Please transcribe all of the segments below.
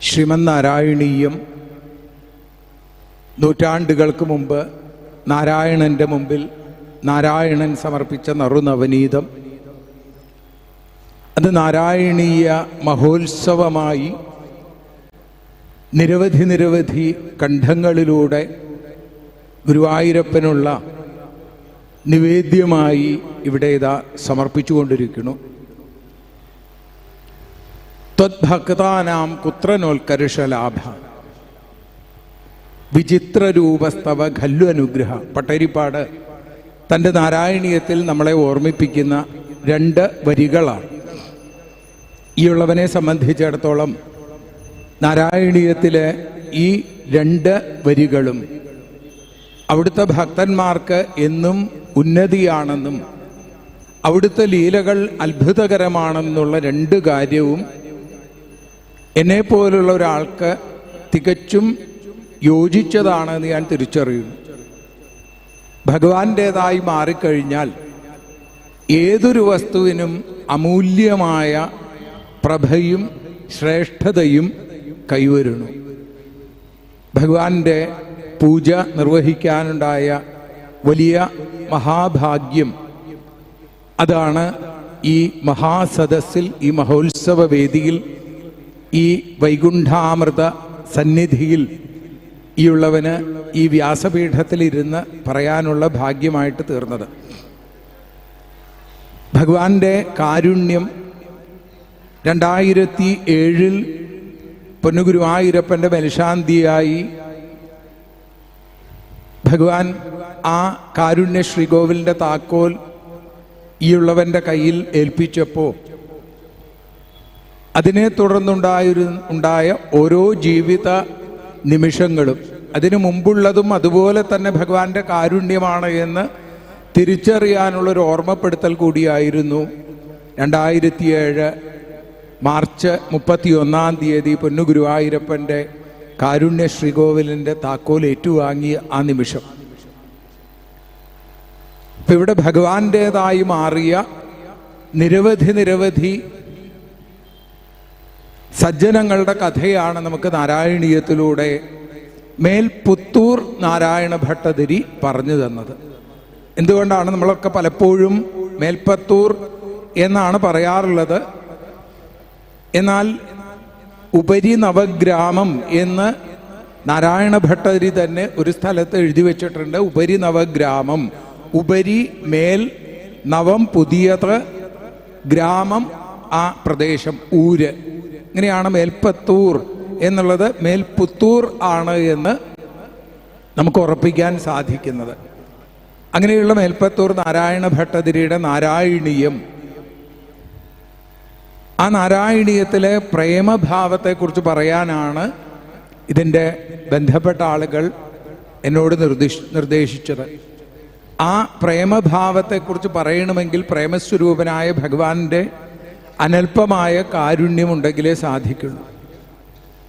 ശ്രീമന്നാരായണീയം നൂറ്റാണ്ടുകൾക്ക് മുമ്പ് നാരായണൻ്റെ മുമ്പിൽ നാരായണൻ സമർപ്പിച്ച നറുനവനീതം അത് നാരായണീയ മഹോത്സവമായി നിരവധി കണ്ഠങ്ങളിലൂടെ ഗുരുവായൂരപ്പനുള്ള നിവേദ്യമായി ഇവിടെ ഇതാ സമർപ്പിച്ചുകൊണ്ടിരിക്കുന്നു. ത്വദ്ഭക്താനാം കുത്രനോൽക്കർഷലാഭ വിചിത്രരൂപസ്തവ ഖല്ലു അനുഗ്രഹ. പട്ടേരിപ്പാട് തൻ്റെ നാരായണീയത്തിൽ നമ്മളെ ഓർമ്മിപ്പിക്കുന്ന രണ്ട് വരികളാണ്. ഈയുള്ളവനെ സംബന്ധിച്ചിടത്തോളം നാരായണീയത്തിലെ ഈ രണ്ട് വരികളും അവിടുത്തെ ഭക്തന്മാർക്ക് എന്നും ഉന്നതിയാണെന്നും അവിടുത്തെ ലീലകൾ അത്ഭുതകരമാണെന്നുള്ള രണ്ട് കാര്യവും എന്നെപ്പോലുള്ള ഒരാൾക്ക് തികച്ചും യോജിച്ചതാണെന്ന് ഞാൻ തിരിച്ചറിയുന്നു. ഭഗവാന്റേതായി മാറിക്കഴിഞ്ഞാൽ ഏതൊരു വസ്തുവിനും അമൂല്യമായ പ്രഭയും ശ്രേഷ്ഠതയും കൈവരുന്നു. ഭഗവാന്റെ പൂജ നിർവഹിക്കാനുണ്ടായ വലിയ മഹാഭാഗ്യം അതാണ് ഈ മഹാസദസ്സിൽ, ഈ മഹോത്സവ വേദിയിൽ, ഈ വൈകുണ്ഠാമൃത സന്നിധിയിൽ ഈയുള്ളവന് ഈ വ്യാസപീഠത്തിലിരുന്ന് പറയാനുള്ള ഭാഗ്യമായിട്ട് തീർന്നത്. ഭഗവാന്റെ കാരുണ്യം 2007 പൊന്നുഗുരുവായൂരപ്പൻ്റെ മേൽശാന്തിയായി ഭഗവാൻ ആ കാരുണ്യ ശ്രീകോവിലിൻ്റെ താക്കോൽ ഈയുള്ളവൻ്റെ കയ്യിൽ ഏൽപ്പിച്ചപ്പോൾ അതിനെ തുടർന്നുണ്ടായ ഓരോ ജീവിത നിമിഷങ്ങളും അതിനു മുമ്പുള്ളതും അതുപോലെ തന്നെ ഭഗവാന്റെ കാരുണ്യമാണ് എന്ന് തിരിച്ചറിയാനുള്ളൊരു ഓർമ്മപ്പെടുത്തൽ കൂടിയായിരുന്നു 2007 മാർച്ച് 31 പൊന്നുഗുരുവായൂരപ്പൻ്റെ കാരുണ്യ ശ്രീകോവിലിൻ്റെ താക്കോൽ ഏറ്റുവാങ്ങിയ ആ നിമിഷം. ഇപ്പം ഇവിടെ ഭഗവാന്റേതായി മാറിയ നിരവധി സജ്ജനങ്ങളുടെ കഥയാണ് നമുക്ക് നാരായണീയത്തിലൂടെ മേൽപുത്തൂർ നാരായണ ഭട്ടതിരി പറഞ്ഞു തന്നത്. എന്തുകൊണ്ടാണ് നമ്മളൊക്കെ പലപ്പോഴും മേൽപ്പത്തൂർ എന്നാണ് പറയാറുള്ളത്, എന്നാൽ ഉപരി നവഗ്രാമം എന്ന് നാരായണ ഭട്ടതിരി തന്നെ ഒരു സ്ഥലത്ത് എഴുതി വെച്ചിട്ടുണ്ട്. ഉപരി നവഗ്രാമം, ഉപരി മേൽ, നവം പുതിയത്, ഗ്രാമം ആ പ്രദേശം, ഊര്. ഇങ്ങനെയാണ് മേൽപ്പത്തൂർ എന്നുള്ളത് മേൽപുത്തൂർ ആണ് എന്ന് നമുക്ക് ഉറപ്പിക്കാൻ സാധിക്കുന്നത്. അങ്ങനെയുള്ള മേൽപ്പത്തൂർ നാരായണ ഭട്ടതിരിയുടെ നാരായണീയം, ആ നാരായണീയത്തിലെ പ്രേമഭാവത്തെക്കുറിച്ച് പറയാനാണ് ഇതിൻ്റെ ബന്ധപ്പെട്ട ആളുകൾ എന്നോട് നിർദ്ദേശിച്ചത്. ആ പ്രേമഭാവത്തെക്കുറിച്ച് പറയണമെങ്കിൽ പ്രേമസ്വരൂപനായ ഭഗവാന്റെ അനൽപമായ കാരുണ്യമുണ്ടെങ്കിലേ സാധിക്കുള്ളൂ.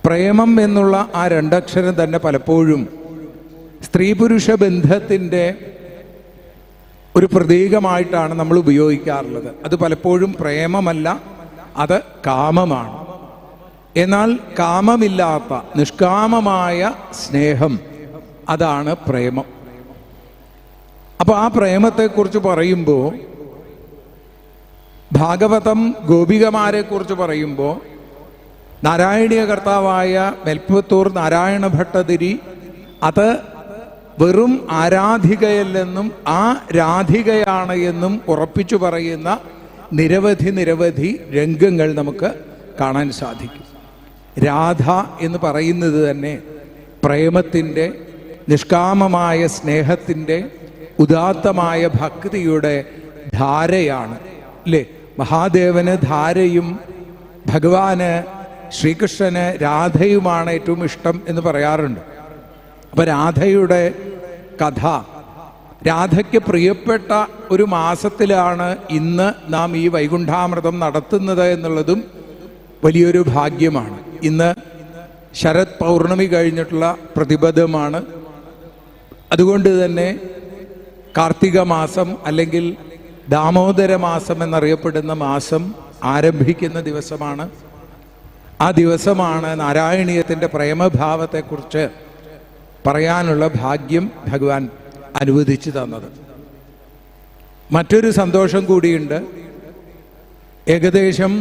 പ്രേമം എന്നുള്ള ആ രണ്ടക്ഷരം തന്നെ പലപ്പോഴും സ്ത്രീ പുരുഷ ബന്ധത്തിൻ്റെ ഒരു പ്രതീകമായിട്ടാണ് നമ്മൾ ഉപയോഗിക്കാറുള്ളത്. അത് പലപ്പോഴും പ്രേമമല്ല, അത് കാമമാണ്. എന്നാൽ കാമമില്ലാത്ത നിഷ്കാമമായ സ്നേഹം, അതാണ് പ്രേമം. അപ്പോൾ ആ പ്രേമത്തെക്കുറിച്ച് പറയുമ്പോൾ, ഭാഗവതം ഗോപികമാരെ കുറിച്ച് പറയുമ്പോൾ, നാരായണീയ കർത്താവായ മേൽപ്പത്തൂർ നാരായണ ഭട്ടതിരി അത് വെറും ആരാധികയല്ലെന്നും ആ രാധികയാണ് എന്നും ഉറപ്പിച്ചു പറയുന്ന നിരവധി രംഗങ്ങൾ നമുക്ക് കാണാൻ സാധിക്കും. രാധ എന്ന് പറയുന്നത് തന്നെ പ്രേമത്തിൻ്റെ, നിഷ്കാമമായ സ്നേഹത്തിൻ്റെ, ഉദാത്തമായ ഭക്തിയുടെ ധാരയാണ് അല്ലേ? മഹാദേവന് ധാരയും ഭഗവാന് ശ്രീകൃഷ്ണന് രാധയുമാണ് ഏറ്റവും ഇഷ്ടം എന്ന് പറയാറുണ്ട്. അപ്പം രാധയുടെ കഥ, രാധയ്ക്ക് പ്രിയപ്പെട്ട ഒരു മാസത്തിലാണ് ഇന്ന് നാം ഈ വൈകുണ്ഠാമൃതം നടത്തുന്നത് എന്നുള്ളതും വലിയൊരു ഭാഗ്യമാണ്. ഇന്ന് ശരത് പൗർണമി കഴിഞ്ഞിട്ടുള്ള പ്രതിപദമാണ്. അതുകൊണ്ട് തന്നെ കാർത്തിക മാസം അല്ലെങ്കിൽ ദാമോദര മാസം എന്നറിയപ്പെടുന്ന മാസം ആരംഭിക്കുന്ന ദിവസമാണ്. ആ ദിവസമാണ് നാരായണീയത്തിൻ്റെ പ്രേമഭാവത്തെക്കുറിച്ച് പറയാനുള്ള ഭാഗ്യം ഭഗവാൻ അനുവദിച്ചു തന്നത്. മറ്റൊരു സന്തോഷം കൂടിയുണ്ട്. ഏകദേശം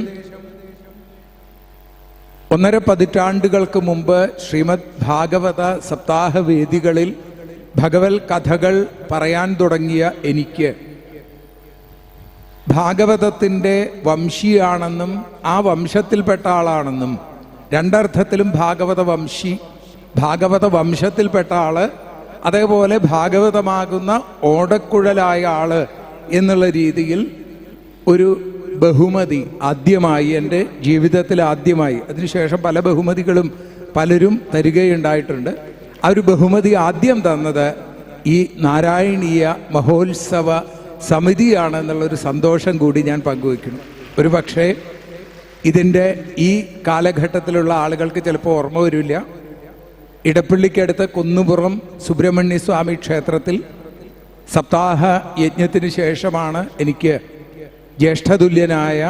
1.5 പതിറ്റാണ്ടുകൾക്ക് മുമ്പ് ശ്രീമദ് ഭാഗവത സപ്താഹ വേദികളിൽ ഭഗവത് കഥകൾ പറയാൻ തുടങ്ങിയ എനിക്ക് ഭാഗവതത്തിൻ്റെ വംശിയാണെന്നും ആ വംശത്തിൽപ്പെട്ട ആളാണെന്നും, രണ്ടർത്ഥത്തിലും ഭാഗവത വംശത്തിൽപ്പെട്ട ആള്, അതേപോലെ ഭാഗവതമാകുന്ന ഓടക്കുഴലായ ആള് എന്നുള്ള രീതിയിൽ ഒരു ബഹുമതി ആദ്യമായി, എൻ്റെ ജീവിതത്തിൽ ആദ്യമായി, അതിനുശേഷം പല ബഹുമതികളും പലരും തരികയുണ്ടായിട്ടുണ്ട്. ആ ഒരു ബഹുമതി ആദ്യം തന്നത് ഈ നാരായണീയ മഹോത്സവ സമിതിയാണെന്നുള്ളൊരു സന്തോഷം കൂടി ഞാൻ പങ്കുവയ്ക്കുന്നു. ഒരു പക്ഷേ ഇതിൻ്റെ ഈ കാലഘട്ടത്തിലുള്ള ആളുകൾക്ക് ചിലപ്പോൾ ഓർമ്മ വരില്ല. ഇടപ്പള്ളിക്കടുത്ത് കുന്നുപുറം സുബ്രഹ്മണ്യ സ്വാമി ക്ഷേത്രത്തിൽ സപ്താഹ യജ്ഞത്തിന് ശേഷമാണ് എനിക്ക് ജ്യേഷ്ഠതുല്യനായ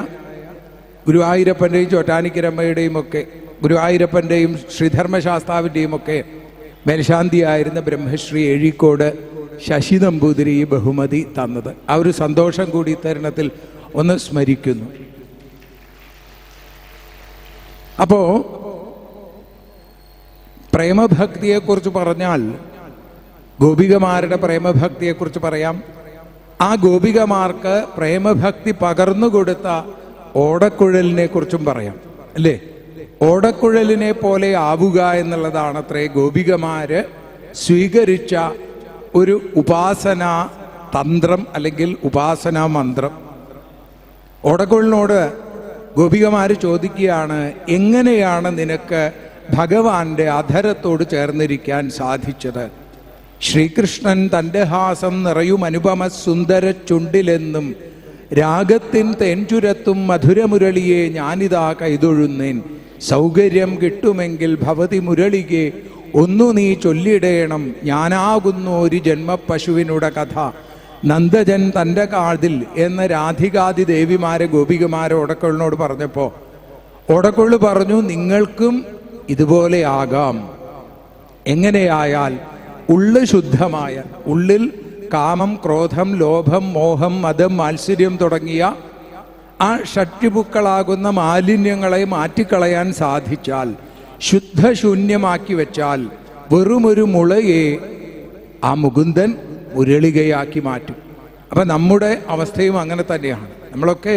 ഗുരുവായൂരപ്പൻ്റെയും ചോറ്റാനിക്കരമ്മയുടെയും ഒക്കെ, ഗുരുവായൂരപ്പൻ്റെയും ശ്രീധർമ്മശാസ്താവിൻ്റെയും ഒക്കെ മേൽശാന്തിയായിരുന്ന ബ്രഹ്മശ്രീ എഴിക്കോട് ശശി നമ്പൂതിരി ഈ ബഹുമതി തന്നത്. ആ ഒരു സന്തോഷം കൂടി തരുണത്തിൽ ഒന്ന് സ്മരിക്കുന്നു. അപ്പോ പ്രേമഭക്തിയെക്കുറിച്ച് പറഞ്ഞാൽ ഗോപികമാരുടെ പ്രേമഭക്തിയെക്കുറിച്ച് പറയാം. ആ ഗോപികമാർക്ക് പ്രേമഭക്തി പകർന്നു കൊടുത്ത ഓടക്കുഴലിനെ കുറിച്ചും പറയാം, അല്ലേ? ഓടക്കുഴലിനെ പോലെ ആവുക എന്നുള്ളതാണ് അത്രേ ഗോപികമാര് സ്വീകരിച്ച ഒരു ഉപാസനാ തന്ത്രം അല്ലെങ്കിൽ ഉപാസനാ മന്ത്രം. ഓടക്കുഴലിനോട് ഗോപികമാര് ചോദിക്കുകയാണ്, എങ്ങനെയാണ് നിനക്ക് ഭഗവാന്റെ അധരത്തോട് ചേർന്നിരിക്കാൻ സാധിച്ചത്? ശ്രീകൃഷ്ണൻ തൻ്റെ ഹാസം നിറയും അനുപമ സുന്ദര ചുണ്ടിലെന്നും രാഗത്തിൻ തേൻചുരത്തും മധുരമുരളിയെ ഞാനിതാ കൈതൊഴുന്നേൻ. സൗകര്യം കിട്ടുമെങ്കിൽ ഭവതി മുരളികെ ഒന്നു നീ ചൊല്ലിടേണം, ഞാനാകുന്നു ഒരു ജന്മപശുവിനുടെ കഥ നന്ദജൻ തൻ്റെ കാതിൽ എന്ന രാധികാദി ദേവിമാരെ ഗോപികമാരെ ഓടക്കുഴലിനോട് പറഞ്ഞപ്പോൾ ഓടക്കുഴൽ പറഞ്ഞു, നിങ്ങൾക്കും ഇതുപോലെ ആകാം. എങ്ങനെയായാൽ ഉള്ളു ശുദ്ധമായ, ഉള്ളിൽ കാമം, ക്രോധം, ലോഭം, മോഹം, മദം, മാത്സര്യം തുടങ്ങിയ ആ ഷഡ്രിപുക്കളാകുന്ന മാലിന്യങ്ങളെ മാറ്റിക്കളയാൻ സാധിച്ചാൽ, ശുദ്ധശൂന്യമാക്കി വെച്ചാൽ വെറുമൊരു മുളയെ ആ മുകുന്ദൻ മുരളികയാക്കി മാറ്റും. അപ്പം നമ്മുടെ അവസ്ഥയും അങ്ങനെ തന്നെയാണ്. നമ്മളൊക്കെ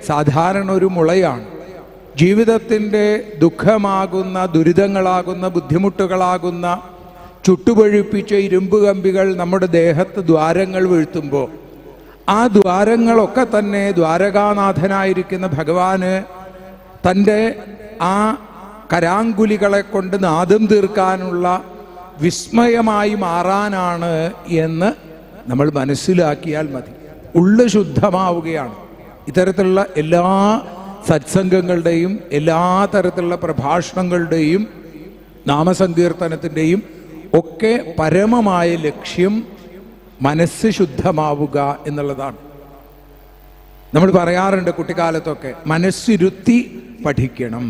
സാധാരണ ഒരു മുളയാണ്. ജീവിതത്തിൻ്റെ ദുഃഖമാകുന്ന, ദുരിതങ്ങളാകുന്ന, ബുദ്ധിമുട്ടുകളാകുന്ന ചുട്ടുപഴുപ്പിച്ച ഇരുമ്പ് കമ്പികൾ നമ്മുടെ ദേഹത്ത് ദ്വാരങ്ങൾ വീഴ്ത്തുമ്പോൾ ആ ദ്വാരങ്ങളൊക്കെ തന്നെ ദ്വാരകാനാഥനായിരിക്കുന്ന ഭഗവാന് തൻ്റെ ആ കരാങ്കുലികളെ കൊണ്ട് നാദം തീർക്കാനുള്ള വിസ്മയമായി മാറാനാണ് എന്ന് നമ്മൾ മനസ്സിലാക്കിയാൽ മതി. ഉള്ളു ശുദ്ധമാവുകയാണ്. ഇത്തരത്തിലുള്ള എല്ലാ സത്സംഗങ്ങളുടെയും എല്ലാ തരത്തിലുള്ള പ്രഭാഷണങ്ങളുടെയും നാമസങ്കീർത്തനത്തിൻ്റെയും ഒക്കെ പരമമായ ലക്ഷ്യം മനസ്സ് ശുദ്ധമാവുക എന്നുള്ളതാണ്. നമ്മൾ പറയാറുണ്ട് കുട്ടിക്കാലത്തൊക്കെ, മനസ്സിരുത്തി പഠിക്കണം,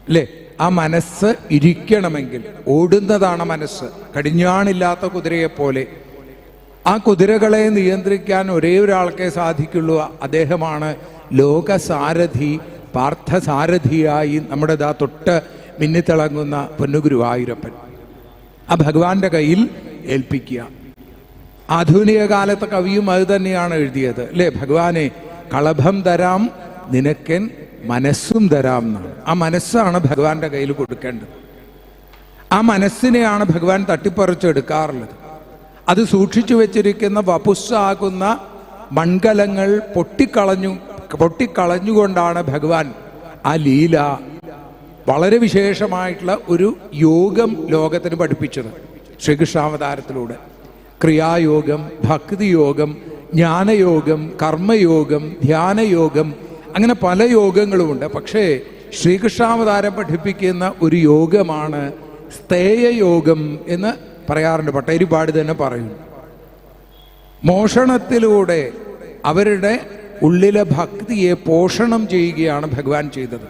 അല്ലേ? ആ മനസ്സ് ഇരിക്കണമെങ്കിൽ ഓടുന്നതാണ് മനസ്സ്, കടിഞ്ഞാണില്ലാത്ത കുതിരയെപ്പോലെ. ആ കുതിരകളെ നിയന്ത്രിക്കാൻ ഒരേ ഒരാൾക്കേ സാധിക്കുള്ളൂ. അദ്ദേഹമാണ് ലോകസാരഥി, പാർത്ഥസാരഥിയായി നമ്മുടെ തൊട്ട് മിന്നിത്തിളങ്ങുന്ന പൊന്നുഗുരുവായൂരപ്പൻ. ആ ഭഗവാന്റെ കയ്യിൽ ഏൽപ്പിക്കുക. ആധുനിക കാലത്തെ കവിയും അത് തന്നെയാണ് എഴുതിയത്, അല്ലേ? ഭഗവാനെ കളഭം തരാം നിനക്കൻ മനസ്സും തരാം എന്നാണ്. ആ മനസ്സാണ് ഭഗവാന്റെ കയ്യിൽ കൊടുക്കേണ്ടത്. ആ മനസ്സിനെയാണ് ഭഗവാൻ തട്ടിപ്പറിച്ചെടുക്കാറുള്ളത്. അത് സൂക്ഷിച്ചു വെച്ചിരിക്കുന്ന വപുസ്സാകുന്ന മൺകലങ്ങൾ പൊട്ടിക്കളഞ്ഞുകൊണ്ടാണ് ഭഗവാൻ ആ ലീല, വളരെ വിശേഷമായിട്ടുള്ള ഒരു യോഗം ലോകത്തിന് പഠിപ്പിച്ചത് ശ്രീകൃഷ്ണാവതാരത്തിലൂടെ. ക്രിയായോഗം, ഭക്തിയോഗം, ജ്ഞാനയോഗം, കർമ്മയോഗം, ധ്യാനയോഗം, അങ്ങനെ പല യോഗങ്ങളുമുണ്ട്. പക്ഷേ ശ്രീകൃഷ്ണാവതാരം പഠിപ്പിക്കുന്ന ഒരു യോഗമാണ് സ്തേയയോഗം എന്ന് പറയാറുണ്ട്. പട്ടേരിപ്പാട് തന്നെ പറയുന്നു. മോഷണത്തിലൂടെ അവരുടെ ഉള്ളിലെ ഭക്തിയെ പോഷണം ചെയ്യുകയാണ് ഭഗവാൻ ചെയ്തത്.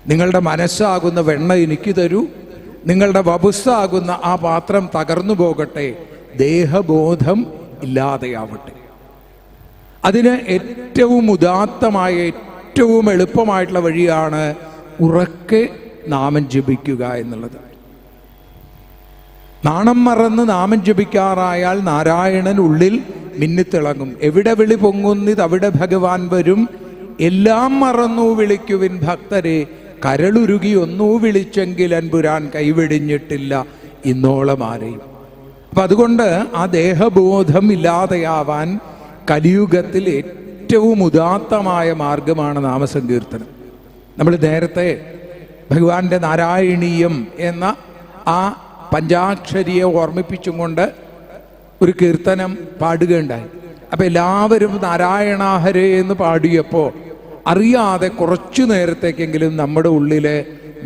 നിങ്ങളുടെ മനസ്സാകുന്ന വെണ്ണ എനിക്ക് തരൂ, നിങ്ങളുടെ വപുസ്സാകുന്ന ആ പാത്രം തകർന്നു പോകട്ടെ, ദേഹബോധം ഇല്ലാതെയാവട്ടെ. അതിന് ഏറ്റവും ഉദാത്തമായ ഏറ്റവും എളുപ്പമായിട്ടുള്ള വഴിയാണ് ഉറക്കെ നാമം ജപിക്കുക എന്നുള്ളത്. നാണം മറന്ന് നാമം ജപിക്കാറായാൽ നാരായണൻ ഉള്ളിൽ മിന്നിത്തിളങ്ങും. എവിടെ വിളി പൊങ്ങുന്നിത് അവിടെ ഭഗവാൻ വരും, എല്ലാം മറന്നു വിളിക്കുവിൻ ഭക്തരെ, കരളുരുകി ഒന്നൂ വിളിച്ചെങ്കിൽ അൻപുരാൻ കൈവെടിഞ്ഞിട്ടില്ല ഇന്നോളം ആരെയും. അപ്പൊ അതുകൊണ്ട് ആ ദേഹബോധം ഇല്ലാതെയാവാൻ കലിയുഗത്തിൽ ഏറ്റവും ഉദാത്തമായ മാർഗമാണ് നാമസങ്കീർത്തനം. നമ്മൾ നേരത്തെ ഭഗവാന്റെ നാരായണീയം എന്ന ആ പഞ്ചാക്ഷരിയെ ഓർമ്മിപ്പിച്ചും കൊണ്ട് ഒരു കീർത്തനം പാടുകയുണ്ടായി. അപ്പൊ എല്ലാവരും നാരായണാഹരേ എന്ന് പാടിയപ്പോൾ അറിയാതെ കുറച്ചു നേരത്തേക്കെങ്കിലും നമ്മുടെ ഉള്ളിലെ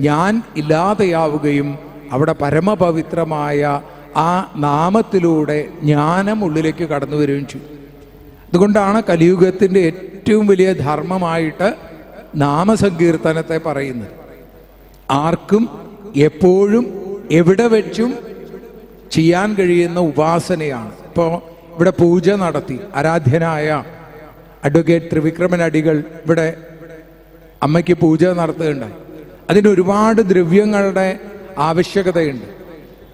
ഞാൻ ഇല്ലാതെയാവുകയും അവിടെ പരമപവിത്രമായ ആ നാമത്തിലൂടെ ജ്ഞാനം ഉള്ളിലേക്ക് കടന്നു വരികയും ചെയ്യും. അതുകൊണ്ടാണ് കലിയുഗത്തിൻ്റെ ഏറ്റവും വലിയ ധർമ്മമായിട്ട് നാമസങ്കീർത്തനത്തെ പറയുന്നത്. ആർക്കും എപ്പോഴും എവിടെ വെച്ചും ചെയ്യാൻ കഴിയുന്ന ഉപാസനയാണ്. ഇപ്പോൾ ഇവിടെ പൂജ നടത്തി ആരാധ്യനായ അഡ്വക്കേറ്റ് ത്രിവിക്രമൻ അടികൾ ഇവിടെ അമ്മയ്ക്ക് പൂജ നടത്തുകയുണ്ടായി. അതിന് ഒരുപാട് ദ്രവ്യങ്ങളുടെ ആവശ്യകതയുണ്ട്,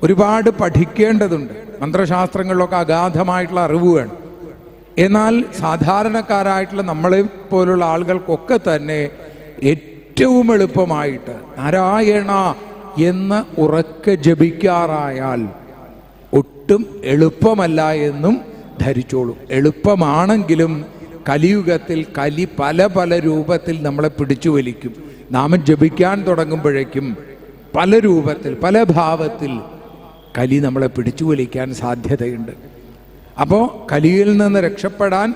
ഒരുപാട് പഠിക്കേണ്ടതുണ്ട്, മന്ത്രശാസ്ത്രങ്ങളിലൊക്കെ അഗാധമായിട്ടുള്ള അറിവ് വേണം. എന്നാൽ സാധാരണക്കാരായിട്ടുള്ള നമ്മളെ പോലുള്ള ആളുകൾക്കൊക്കെ തന്നെ ഏറ്റവും എളുപ്പമായിട്ട് നാരായണ എന്ന് ഉറക്കെ ജപിക്കാറായാൽ ഒട്ടും എളുപ്പമല്ല എന്നും ധരിച്ചോളൂ. എളുപ്പമാണെങ്കിലും കലിയുഗത്തിൽ കലി പല പല രൂപത്തിൽ നമ്മളെ പിടിച്ചു വലിക്കും. നാമം ജപിക്കാൻ തുടങ്ങുമ്പോഴേക്കും പല രൂപത്തിൽ പല ഭാവത്തിൽ കലി നമ്മളെ പിടിച്ചു വലിക്കാൻ സാധ്യതയുണ്ട്. അപ്പോൾ കലിയിൽ നിന്ന് രക്ഷപ്പെടാൻ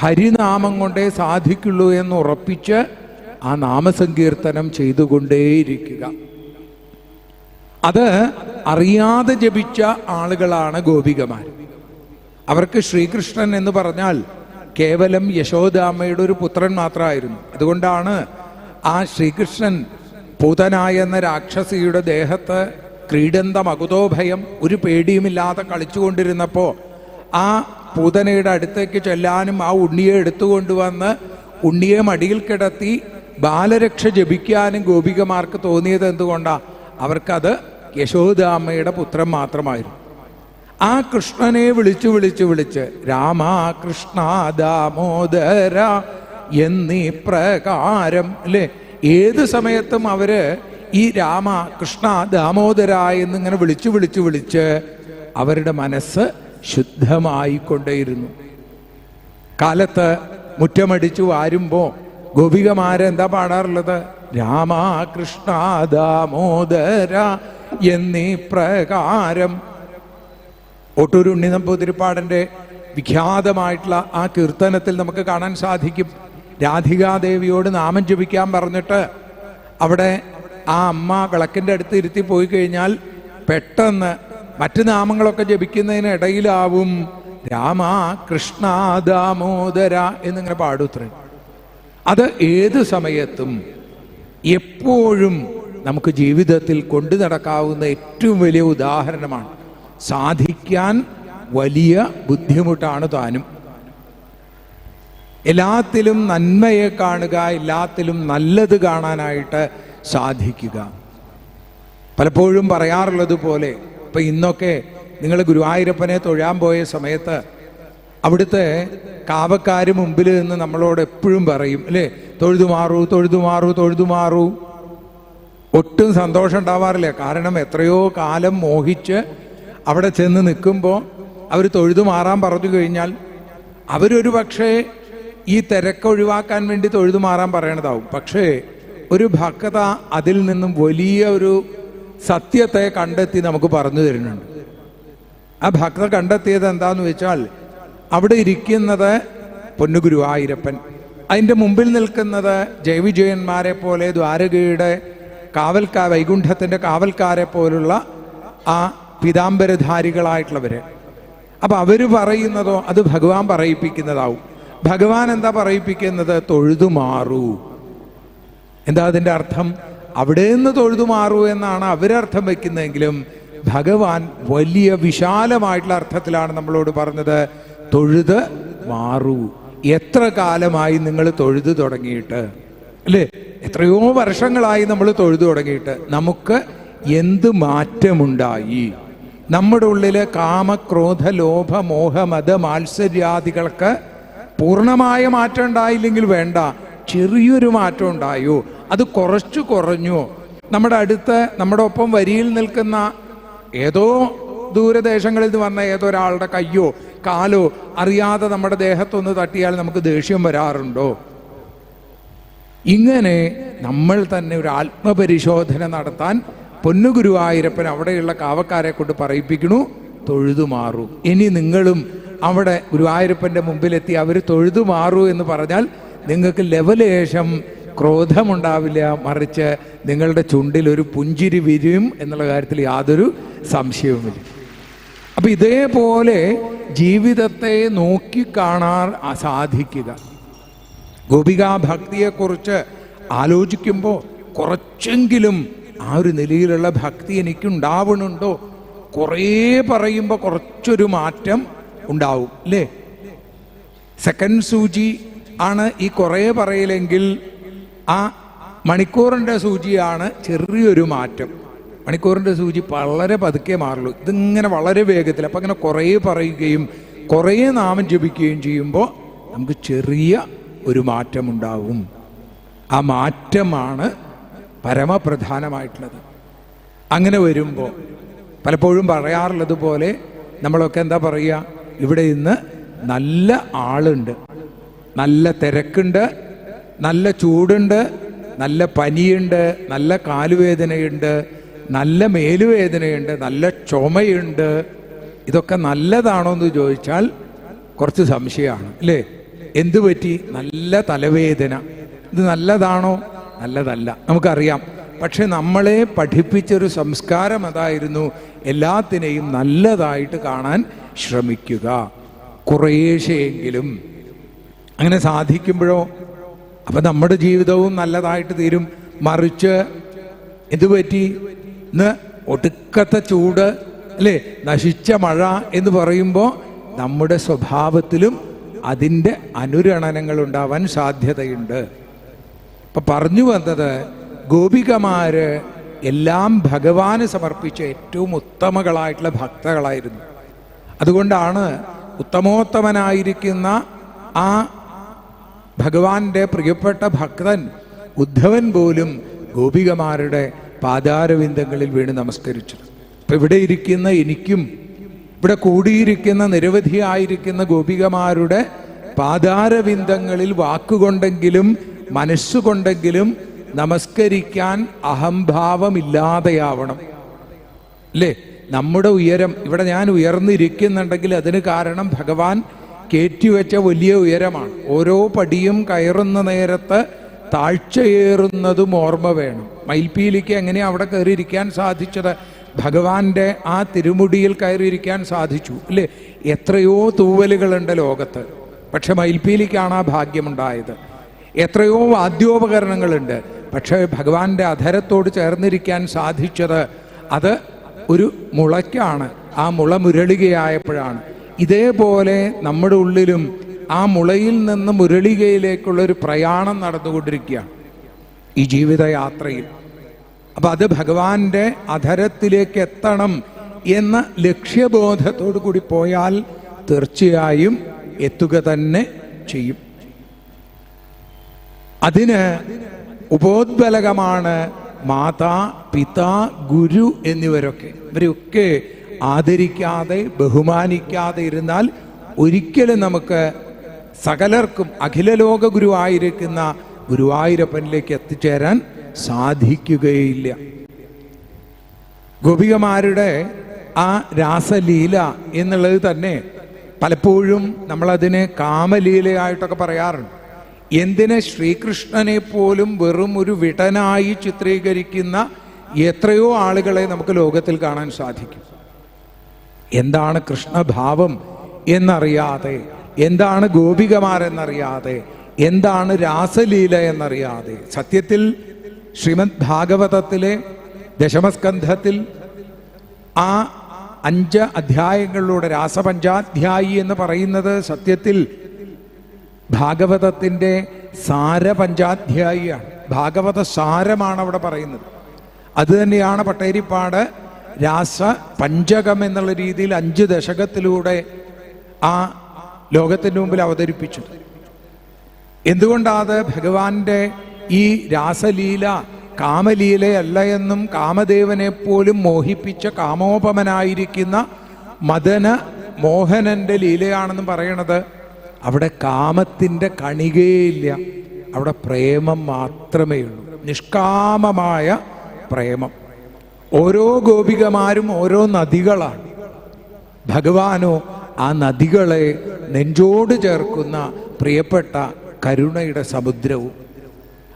ഹരിനാമം കൊണ്ടേ സാധിക്കുള്ളൂ എന്ന് ഉറപ്പിച്ച് ആ നാമസങ്കീർത്തനം ചെയ്തുകൊണ്ടേയിരിക്കുക. അത് അറിയാതെ ജപിച്ച ആളുകളാണ് ഗോപികമാർ. അവർക്ക് ശ്രീകൃഷ്ണൻ എന്ന് പറഞ്ഞാൽ കേവലം യശോദാമ്മയുടെ ഒരു പുത്രൻ മാത്രമായിരുന്നു. അതുകൊണ്ടാണ് ആ ശ്രീകൃഷ്ണൻ പൂതനായ എന്ന രാക്ഷസിയുടെ ദേഹത്ത് ക്രീഡന്തമകുതോഭയം ഒരു പേടിയുമില്ലാതെ കളിച്ചുകൊണ്ടിരുന്നപ്പോൾ ആ പൂതനയുടെ അടുത്തേക്ക് ചെല്ലാനും ആ ഉണ്ണിയെ എടുത്തുകൊണ്ടുവന്ന് ഉണ്ണിയെ മടിയിൽ കിടത്തി ബാലരക്ഷ ജപിക്കാനും ഗോപികമാർക്ക് തോന്നിയത് എന്തുകൊണ്ടാണ്? അവർക്കത് യശോദാമ്മയുടെ പുത്രൻ മാത്രമായിരുന്നു. ആ കൃഷ്ണനെ വിളിച്ചു വിളിച്ചു വിളിച്ച് രാമ കൃഷ്ണ ദാമോദര എന്നീ പ്രകാരം അല്ലേ, ഏത് സമയത്തും അവര് ഈ രാമ കൃഷ്ണ ദാമോദര എന്നിങ്ങനെ വിളിച്ചു വിളിച്ചു വിളിച്ച് അവരുടെ മനസ്സ് ശുദ്ധമായിക്കൊണ്ടേയിരുന്നു. കാലത്ത് മുറ്റമടിച്ചു വാരുമ്പോ ഗോപികമാരെന്താ പാടാറുള്ളത്? രാമ കൃഷ്ണ ദാമോദര എന്നീ പ്രകാരം. ഒട്ടൂർ ഉണ്ണി നമ്പൂതിരിപ്പാടിന്റെ വിഖ്യാതമായിട്ടുള്ള ആ കീർത്തനത്തിൽ നമുക്ക് കാണാൻ സാധിക്കും. രാധികാദേവിയോട് നാമം ജപിക്കാൻ പറഞ്ഞിട്ട് അവിടെ ആ അമ്മ വിളക്കിൻ്റെ അടുത്ത് ഇരുത്തി പോയി കഴിഞ്ഞാൽ പെട്ടെന്ന് മറ്റു നാമങ്ങളൊക്കെ ജപിക്കുന്നതിനിടയിലാവും രാമ കൃഷ്ണ ദാമോദര എന്നിങ്ങനെ പാടുത്രേ. അത് ഏത് സമയത്തും എപ്പോഴും നമുക്ക് ജീവിതത്തിൽ കൊണ്ടു നടക്കാവുന്ന ഏറ്റവും വലിയ ഉദാഹരണമാണ്. സാധിക്കാൻ വലിയ ബുദ്ധിമുട്ടാണ് താനും. എല്ലാത്തിലും നന്മയെ കാണുക, എല്ലാത്തിലും നല്ലത് കാണാനായിട്ട് സാധിക്കുക. പലപ്പോഴും പറയാറുള്ളത് പോലെ ഇപ്പം ഇന്നൊക്കെ നിങ്ങൾ ഗുരുവായൂരപ്പനെ തൊഴാൻ പോയ സമയത്ത് അവിടുത്തെ കാവക്കാർ മുമ്പിൽ നിന്ന് നമ്മളോട് എപ്പോഴും പറയും അല്ലേ, തൊഴുതുമാറൂ തൊഴുതുമാറൂ തൊഴുതുമാറൂ. ഒട്ടും സന്തോഷം ഉണ്ടാവാറില്ല. കാരണം എത്രയോ കാലം മോഹിച്ച് അവിടെ ചെന്ന് നിൽക്കുമ്പോൾ അവർ തൊഴുതുമാറാൻ പറഞ്ഞു കഴിഞ്ഞാൽ അവരൊരു പക്ഷേ ഈ തിരക്ക് ഒഴിവാക്കാൻ വേണ്ടി തൊഴുതുമാറാൻ പറയണതാവും. പക്ഷേ ഒരു ഭക്തത അതിൽ നിന്നും വലിയ ഒരു സത്യത്തെ കണ്ടെത്തി നമുക്ക് പറഞ്ഞു തരുന്നുണ്ട്. ആ ഭക്ത കണ്ടെത്തിയത് എന്താന്ന് വെച്ചാൽ അവിടെ ഇരിക്കുന്നത് പൊന്നുഗുരുവായൂരപ്പൻ, അതിൻ്റെ മുമ്പിൽ നിൽക്കുന്നത് ജയവിജയന്മാരെ പോലെ ദ്വാരകയുടെ വൈകുണ്ഠത്തിൻ്റെ കാവൽക്കാരെ പോലുള്ള ആ പീതാംബരധാരികളായിട്ടുള്ളവര്. അപ്പം അവർ പറയുന്നതോ അത് ഭഗവാൻ പറയിപ്പിക്കുന്നതാവും. ഭഗവാൻ എന്താ പറയിപ്പിക്കുന്നത്? തൊഴുതുമാറൂ. എന്താ അതിൻ്റെ അർത്ഥം? അവിടെ നിന്ന് തൊഴുതു മാറൂ എന്നാണ് അവരർത്ഥം വയ്ക്കുന്നതെങ്കിലും ഭഗവാൻ വലിയ വിശാലമായിട്ടുള്ള അർത്ഥത്തിലാണ് നമ്മളോട് പറഞ്ഞത്, തൊഴുത് മാറൂ. എത്ര കാലമായി നിങ്ങൾ തൊഴുതു തുടങ്ങിയിട്ട്, അല്ലേ? എത്രയോ വർഷങ്ങളായി നമ്മൾ തൊഴുതു തുടങ്ങിയിട്ട് നമുക്ക് എന്ത് മാറ്റമുണ്ടായി? നമ്മുടെ ഉള്ളില് കാമ, ക്രോധ, ലോഭ, മോഹ, മത, മാത്സര്യാദികൾക്ക് പൂർണ്ണമായ മാറ്റം ഉണ്ടായില്ലെങ്കിൽ വേണ്ട, ചെറിയൊരു മാറ്റം ഉണ്ടായോ? അത് കുറച്ചു കുറഞ്ഞോ? നമ്മുടെ അടുത്ത് നമ്മുടെ ഒപ്പം വരിയിൽ നിൽക്കുന്ന ഏതോ ദൂരദേശങ്ങളിൽ നിന്ന് വന്ന ഏതൊരാളുടെ കയ്യോ കാലോ അറിയാതെ നമ്മുടെ ദേഹത്തൊന്ന് തട്ടിയാൽ നമുക്ക് ദേഷ്യം വരാറുണ്ടോ? ഇങ്ങനെ നമ്മൾ തന്നെ ഒരു ആത്മപരിശോധന നടത്താൻ പൊന്നുഗുരുവായൂരപ്പൻ അവിടെയുള്ള കാവക്കാരെ കൊണ്ട് പറയിപ്പിക്കണു, തൊഴുതു മാറൂ. ഇനി നിങ്ങളും അവിടെ ഗുരുവായൂരപ്പൻ്റെ മുമ്പിലെത്തി അവർ തൊഴുതു മാറൂ എന്ന് പറഞ്ഞാൽ നിങ്ങൾക്ക് ലെവലേശം ക്രോധമുണ്ടാവില്ല, മറിച്ച് നിങ്ങളുടെ ചുണ്ടിൽ ഒരു പുഞ്ചിരി വിരിയും എന്നുള്ള കാര്യത്തിൽ യാതൊരു സംശയവുമില്ല. അപ്പം ഇതേപോലെ ജീവിതത്തെ നോക്കിക്കാണാൻ സാധിക്കുക. ഗോപികാ ഭക്തിയെക്കുറിച്ച് ആലോചിക്കുമ്പോൾ കുറച്ചെങ്കിലും ആ ഒരു നിലയിലുള്ള ഭക്തി എനിക്കുണ്ടാവണുണ്ടോ? കുറേ പറയുമ്പോൾ കുറച്ചൊരു മാറ്റം ഉണ്ടാവും, അല്ലേ? സെക്കൻഡ് സൂചി ആണ് ഈ കുറേ പറയില്ലെങ്കിൽ ആ മണിക്കൂറിൻ്റെ സൂചിയാണ് ചെറിയൊരു മാറ്റം. മണിക്കൂറിൻ്റെ സൂചി വളരെ പതുക്കെ മാറുള്ളൂ, ഇതിങ്ങനെ വളരെ വേഗത്തിൽ. അപ്പം അങ്ങനെ കുറേ പറയുകയും കുറേ നാമം ജപിക്കുകയും ചെയ്യുമ്പോൾ നമുക്ക് ചെറിയ ഒരു മാറ്റമുണ്ടാവും. ആ മാറ്റമാണ് പരമപ്രധാനമായിട്ടുള്ളത്. അങ്ങനെ വരുമ്പോൾ പലപ്പോഴും പറയാറുള്ളത് പോലെ നമ്മളൊക്കെ എന്താ പറയുക, ഇവിടെ ഇന്ന് നല്ല ആളുണ്ട്, നല്ല തിരക്കുണ്ട്, നല്ല ചൂടുണ്ട്, നല്ല പനിയുണ്ട്, നല്ല കാലുവേദനയുണ്ട്, നല്ല മേലുവേദനയുണ്ട്, നല്ല ചുമയുണ്ട്. ഇതൊക്കെ നല്ലതാണോ എന്ന് ചോദിച്ചാൽ കുറച്ച് സംശയമാണ്, അല്ലേ? എന്തു പറ്റി? നല്ല തലവേദന, ഇത് നല്ലതാണോ? നല്ലതല്ല, നമുക്കറിയാം. പക്ഷെ നമ്മളെ പഠിപ്പിച്ചൊരു സംസ്കാരം അതായിരുന്നു, എല്ലാത്തിനെയും നല്ലതായിട്ട് കാണാൻ ശ്രമിക്കുക, കുറേശ്ശെയെങ്കിലും. അങ്ങനെ സാധിക്കുമ്പോഴോ അപ്പം നമ്മുടെ ജീവിതവും നല്ലതായിട്ട് തീരും. മറിച്ച് എന്തു പറ്റി? ഇന്ന് ഒടുക്കത്തെ ചൂട്, അല്ലേ, നശിച്ച മഴ എന്ന് പറയുമ്പോൾ നമ്മുടെ സ്വഭാവത്തിലും അതിൻ്റെ അനുരണനങ്ങൾ ഉണ്ടാവാൻ സാധ്യതയുണ്ട്. ഇപ്പം പറഞ്ഞു വന്നത്, ഗോപികമാര് എല്ലാം ഭഗവാന് സമർപ്പിച്ച ഏറ്റവും ഉത്തമകളായിട്ടുള്ള ഭക്തകളായിരുന്നു. അതുകൊണ്ടാണ് ഉത്തമോത്തമനായിരിക്കുന്ന ആ ഭഗവാന്റെ പ്രിയപ്പെട്ട ഭക്തൻ ഉദ്ധവൻ പോലും ഗോപികമാരുടെ പാദാരവിന്ദങ്ങളിൽ വീണ് നമസ്കരിച്ചത്. ഇപ്പം ഇവിടെ ഇരിക്കുന്ന എനിക്കും ഇവിടെ കൂടിയിരിക്കുന്ന നിരവധിയായിരിക്കുന്ന ഗോപികമാരുടെ പാദാരവിന്ദങ്ങളിൽ വാക്കുകൊണ്ടെങ്കിലും മനസ്സുകൊണ്ടെങ്കിലും നമസ്കരിക്കാൻ അഹംഭാവമില്ലാതെയാവണം, അല്ലേ? നമ്മുടെ ഉയരം, ഇവിടെ ഞാൻ ഉയർന്നിരിക്കുന്നുണ്ടെങ്കിൽ അതിന് കാരണം ഭഗവാൻ കയറ്റിവെച്ച വലിയ ഉയരമാണ്. ഓരോ പടിയും കയറുന്ന നേരത്ത് താഴ്ചയേറുന്നതും ഓർമ്മ വേണം. മയിൽപ്പീലിക്ക് എങ്ങനെയാണ് അവിടെ കയറിയിരിക്കാൻ സാധിച്ചത്? ഭഗവാന്റെ ആ തിരുമുടിയിൽ കയറിയിരിക്കാൻ സാധിച്ചു, അല്ലേ? എത്രയോ തൂവലുകളുണ്ട് ലോകത്ത്, പക്ഷെ മയിൽപ്പീലിക്കാണ് ആ ഭാഗ്യമുണ്ടായത്. എത്രയോ വാദ്യോപകരണങ്ങളുണ്ട്, പക്ഷേ ഭഗവാന്റെ അധരത്തോട് ചേർന്നിരിക്കാൻ സാധിച്ചത് അത് ഒരു മുളയ്ക്കാണ്, ആ മുള മുരളികയായപ്പോഴാണ്. ഇതേപോലെ നമ്മുടെ ഉള്ളിലും ആ മുളയിൽ നിന്ന് മുരളികയിലേക്കുള്ളൊരു പ്രയാണം നടന്നുകൊണ്ടിരിക്കുകയാണ് ഈ ജീവിതയാത്രയിൽ. അപ്പം അത് ഭഗവാന്റെ അധരത്തിലേക്ക് എത്തണം എന്ന ലക്ഷ്യബോധത്തോടു കൂടി പോയാൽ തീർച്ചയായും എത്തുക തന്നെ ചെയ്യും. അതിന് ഉപോദ്ബലകമാണ് മാതാ, പിതാ, ഗുരു എന്നിവരൊക്കെ. ഇവരെയൊക്കെ ആദരിക്കാതെ ബഹുമാനിക്കാതെ ഇരുന്നാൽ ഒരിക്കലും നമുക്ക് സകലർക്കും അഖിലലോക ഗുരുവായിരിക്കുന്ന ഗുരുവായൂരപ്പനിലേക്ക് എത്തിച്ചേരാൻ സാധിക്കുകയില്ല. ഗോപികമാരുടെ ആ രാസലീല എന്നുള്ളത് തന്നെ പലപ്പോഴും നമ്മളതിനെ കാമലീലയായിട്ടൊക്കെ പറയാറുണ്ട്. എന്തിന്? ശ്രീകൃഷ്ണനെ പോലും വെറും ഒരു വിടനായി ചിത്രീകരിക്കുന്ന എത്രയോ ആളുകളെ നമുക്ക് ലോകത്തിൽ കാണാൻ സാധിക്കും. എന്താണ് കൃഷ്ണഭാവം എന്നറിയാതെ, എന്താണ് ഗോപികമാരെന്നറിയാതെ, എന്താണ് രാസലീല എന്നറിയാതെ. സത്യത്തിൽ ശ്രീമദ് ഭാഗവതത്തിലെ ദശമസ്കന്ധത്തിൽ ആ 5 അധ്യായങ്ങളിലൂടെ രാസപഞ്ചാധ്യായി എന്ന് പറയുന്നത് സത്യത്തിൽ ഭാഗവതത്തിൻ്റെ സാരപഞ്ചാധ്യായിയാണ്. ഭാഗവത സാരമാണ് അവിടെ പറയുന്നത്. അതുതന്നെയാണ് പട്ടേരിപ്പാട് രാസ പഞ്ചകം എന്നുള്ള രീതിയിൽ 5 ദശകത്തിലൂടെ ആ ലോകത്തിൻ്റെ മുമ്പിൽ അവതരിപ്പിച്ചത്. എന്തുകൊണ്ടാത് ഭഗവാന്റെ ഈ രാസലീല കാമലീലയല്ല എന്നും കാമദേവനെ പോലും മോഹിപ്പിച്ച കാമോപമനായിരിക്കുന്ന മദന മോഹനന്റെ ലീലയാണെന്നും പറയണത്? അവിടെ കാമത്തിൻ്റെ കണികയില്ല, അവിടെ പ്രേമം മാത്രമേ ഉള്ളൂ, നിഷ്കാമമായ പ്രേമം. ഓരോ ഗോപികമാരും ഓരോ നദികളാണ്, ഭഗവാനോ ആ നദികളെ നെഞ്ചോട് ചേർക്കുന്ന പ്രിയപ്പെട്ട കരുണയുടെ സമുദ്രവും.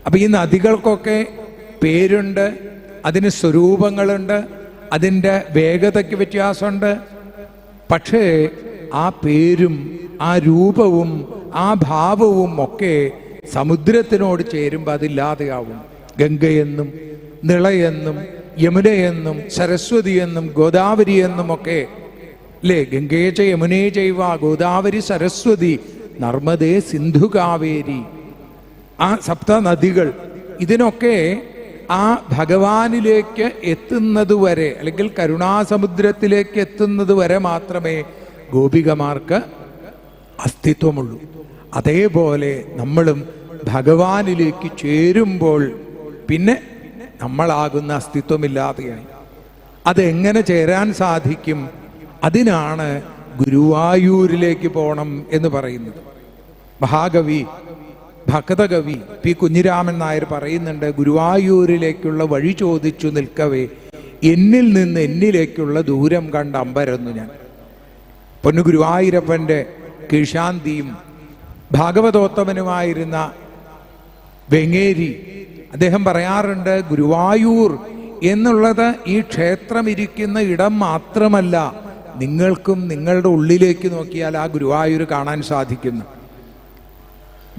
അപ്പം ഈ നദികൾക്കൊക്കെ പേരുണ്ട്, അതിന് സ്വരൂപങ്ങളുണ്ട്, അതിൻ്റെ വേഗതയ്ക്ക് വ്യത്യാസമുണ്ട്. പക്ഷേ ആ പേരും ആ രൂപവും ആ ഭാവവും ഒക്കെ സമുദ്രത്തിനോട് ചേരുമ്പോൾ അതില്ലാതെയാവും. ഗംഗയെന്നും നിളയെന്നും യമുനയെന്നും സരസ്വതിയെന്നും ഗോദാവരി ഒക്കെ അല്ലേ? ഗംഗയെ ച യമുനയെ ചൈവ ഗോദാവരി സരസ്വതി നർമ്മദേ സിന്ധു കാവേരി, ആ സപ്ത നദികൾ, ഇതിനൊക്കെ ആ ഭഗവാനിലേക്ക് എത്തുന്നത് വരെ, അല്ലെങ്കിൽ കരുണാസമുദ്രത്തിലേക്ക് എത്തുന്നത് വരെ മാത്രമേ ഗോപികമാർക്ക് അസ്തിത്വമുള്ളൂ. അതേപോലെ നമ്മളും ഭഗവാനിലേക്ക് ചേരുമ്പോൾ പിന്നെ നമ്മളാകുന്ന അസ്തിത്വമില്ലാതെയായി. അതെങ്ങനെ ചേരാൻ സാധിക്കും? അതിനാണ് ഗുരുവായൂരിലേക്ക് പോകണം എന്ന് പറയുന്നത്. മഹാകവി ഭക്തകവി പി കുഞ്ഞിരാമൻ നായർ പറയുന്നുണ്ട്, ഗുരുവായൂരിലേക്കുള്ള വഴി ചോദിച്ചു നിൽക്കവേ എന്നിൽ നിന്ന് എന്നിലേക്കുള്ള ദൂരം കണ്ട് അമ്പരന്നു ഞാൻ. പൊന്നു ഗുരുവായൂരപ്പൻ്റെ കീഴ്ശാന്തിയും ഭാഗവതോത്തമനുമായിരുന്ന വെങ്ങേരി അദ്ദേഹം പറയാറുണ്ട്, ഗുരുവായൂർ എന്നുള്ളത് ഈ ക്ഷേത്രം ഇരിക്കുന്ന ഇടം മാത്രമല്ല, നിങ്ങൾക്കും നിങ്ങളുടെ ഉള്ളിലേക്ക് നോക്കിയാൽ ആ ഗുരുവായൂർ കാണാൻ സാധിക്കുന്നു.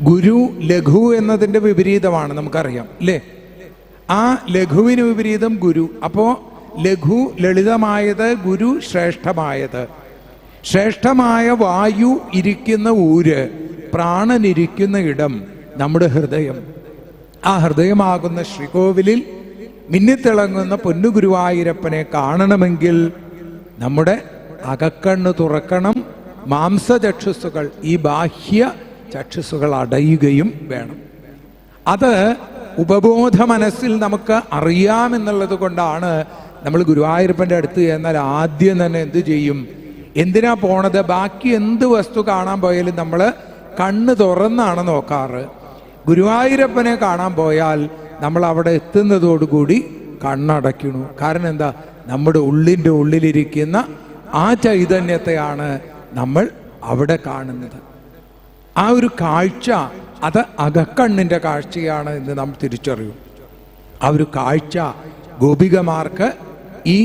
ഗുരു ലഘു എന്നതിൻ്റെ വിപരീതമാണ്, നമുക്കറിയാം അല്ലേ? ആ ലഘുവിന് വിപരീതം ഗുരു. അപ്പോൾ ലഘു ലളിതമായത്, ഗുരു ശ്രേഷ്ഠമായത്. ശ്രേഷ്ഠമായ വായു ഇരിക്കുന്ന ഊര്, പ്രാണനിരിക്കുന്ന ഇടം നമ്മുടെ ഹൃദയം. ആ ഹൃദയമാകുന്ന ശ്രീകോവിലിൽ മിന്നിത്തിളങ്ങുന്ന പൊന്നു ഗുരുവായൂരപ്പനെ കാണണമെങ്കിൽ നമ്മുടെ അകക്കണ്ണ് തുറക്കണം, മാംസചക്ഷുസ്സുകൾ, ഈ ബാഹ്യ ചക്ഷുസ്സുകൾ അടയുകയും വേണം. അത് ഉപബോധ മനസ്സിൽ നമുക്ക് അറിയാമെന്നുള്ളത് കൊണ്ടാണ് നമ്മൾ ഗുരുവായൂരപ്പൻ്റെ അടുത്ത് ചെന്നാൽ ആദ്യം തന്നെ എന്ത് ചെയ്യും? എന്തിനാ പോണത്? ബാക്കി എന്ത് വസ്തു കാണാൻ പോയാലും നമ്മൾ കണ്ണ് തുറന്നാണ് നോക്കാറ്. ഗുരുവായൂരപ്പനെ കാണാൻ പോയാൽ നമ്മൾ അവിടെ എത്തുന്നതോടുകൂടി കണ്ണടയ്ക്കണു. കാരണം എന്താ? നമ്മുടെ ഉള്ളിൻ്റെ ഉള്ളിലിരിക്കുന്ന ആ ചൈതന്യത്തെയാണ് നമ്മൾ അവിടെ കാണുന്നത്. ആ ഒരു കാഴ്ച അത് അകക്കണ്ണിൻ്റെ കാഴ്ചയാണ് എന്ന് നാം തിരിച്ചറിയും. ആ ഒരു കാഴ്ച ഗോപികമാർക്ക് ഈ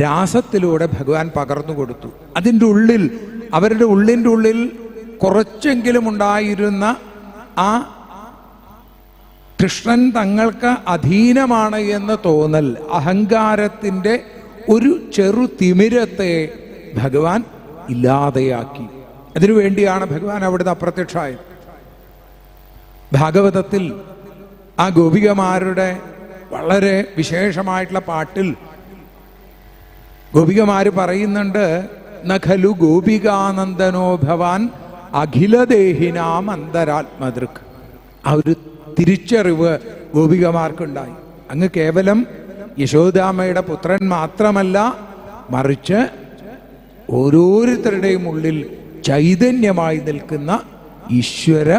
രാസത്തിലൂടെ ഭഗവാൻ പകർന്നു കൊടുത്തു. അതിൻ്റെ ഉള്ളിൽ, അവരുടെ ഉള്ളിൻ്റെ ഉള്ളിൽ കുറച്ചെങ്കിലും ഉണ്ടായിരുന്ന ആ കൃഷ്ണൻ തങ്ങൾക്ക് അധീനമാണ് എന്ന് തോന്നൽ, അഹങ്കാരത്തിൻ്റെ ഒരു ചെറു തിമിരത്തെ ഭഗവാൻ ഇല്ലാതെയാക്കി. അതിനുവേണ്ടിയാണ് ഭഗവാൻ അവിടുന്ന് അപ്രത്യക്ഷമായത്. ഭാഗവതത്തിൽ ആ ഗോപികമാരുടെ വളരെ വിശേഷമായിട്ടുള്ള പാട്ടിൽ ഗോപികമാര് പറയുന്നുണ്ട്, നഖലു ഗോപികാനന്ദനോ ഭവാൻ അഖിലദേഹിനാം അന്തരാത്മദൃക്. ആ ഒരു തിരിച്ചറിവ് ഗോപികമാർക്കുണ്ടായി. അങ്ങ് കേവലം യശോദാമ്മയുടെ പുത്രൻ മാത്രമല്ല, മറിച്ച് ഓരോരുത്തരുടെയും ഉള്ളിൽ ചൈതന്യമായി നിൽക്കുന്ന ഈശ്വര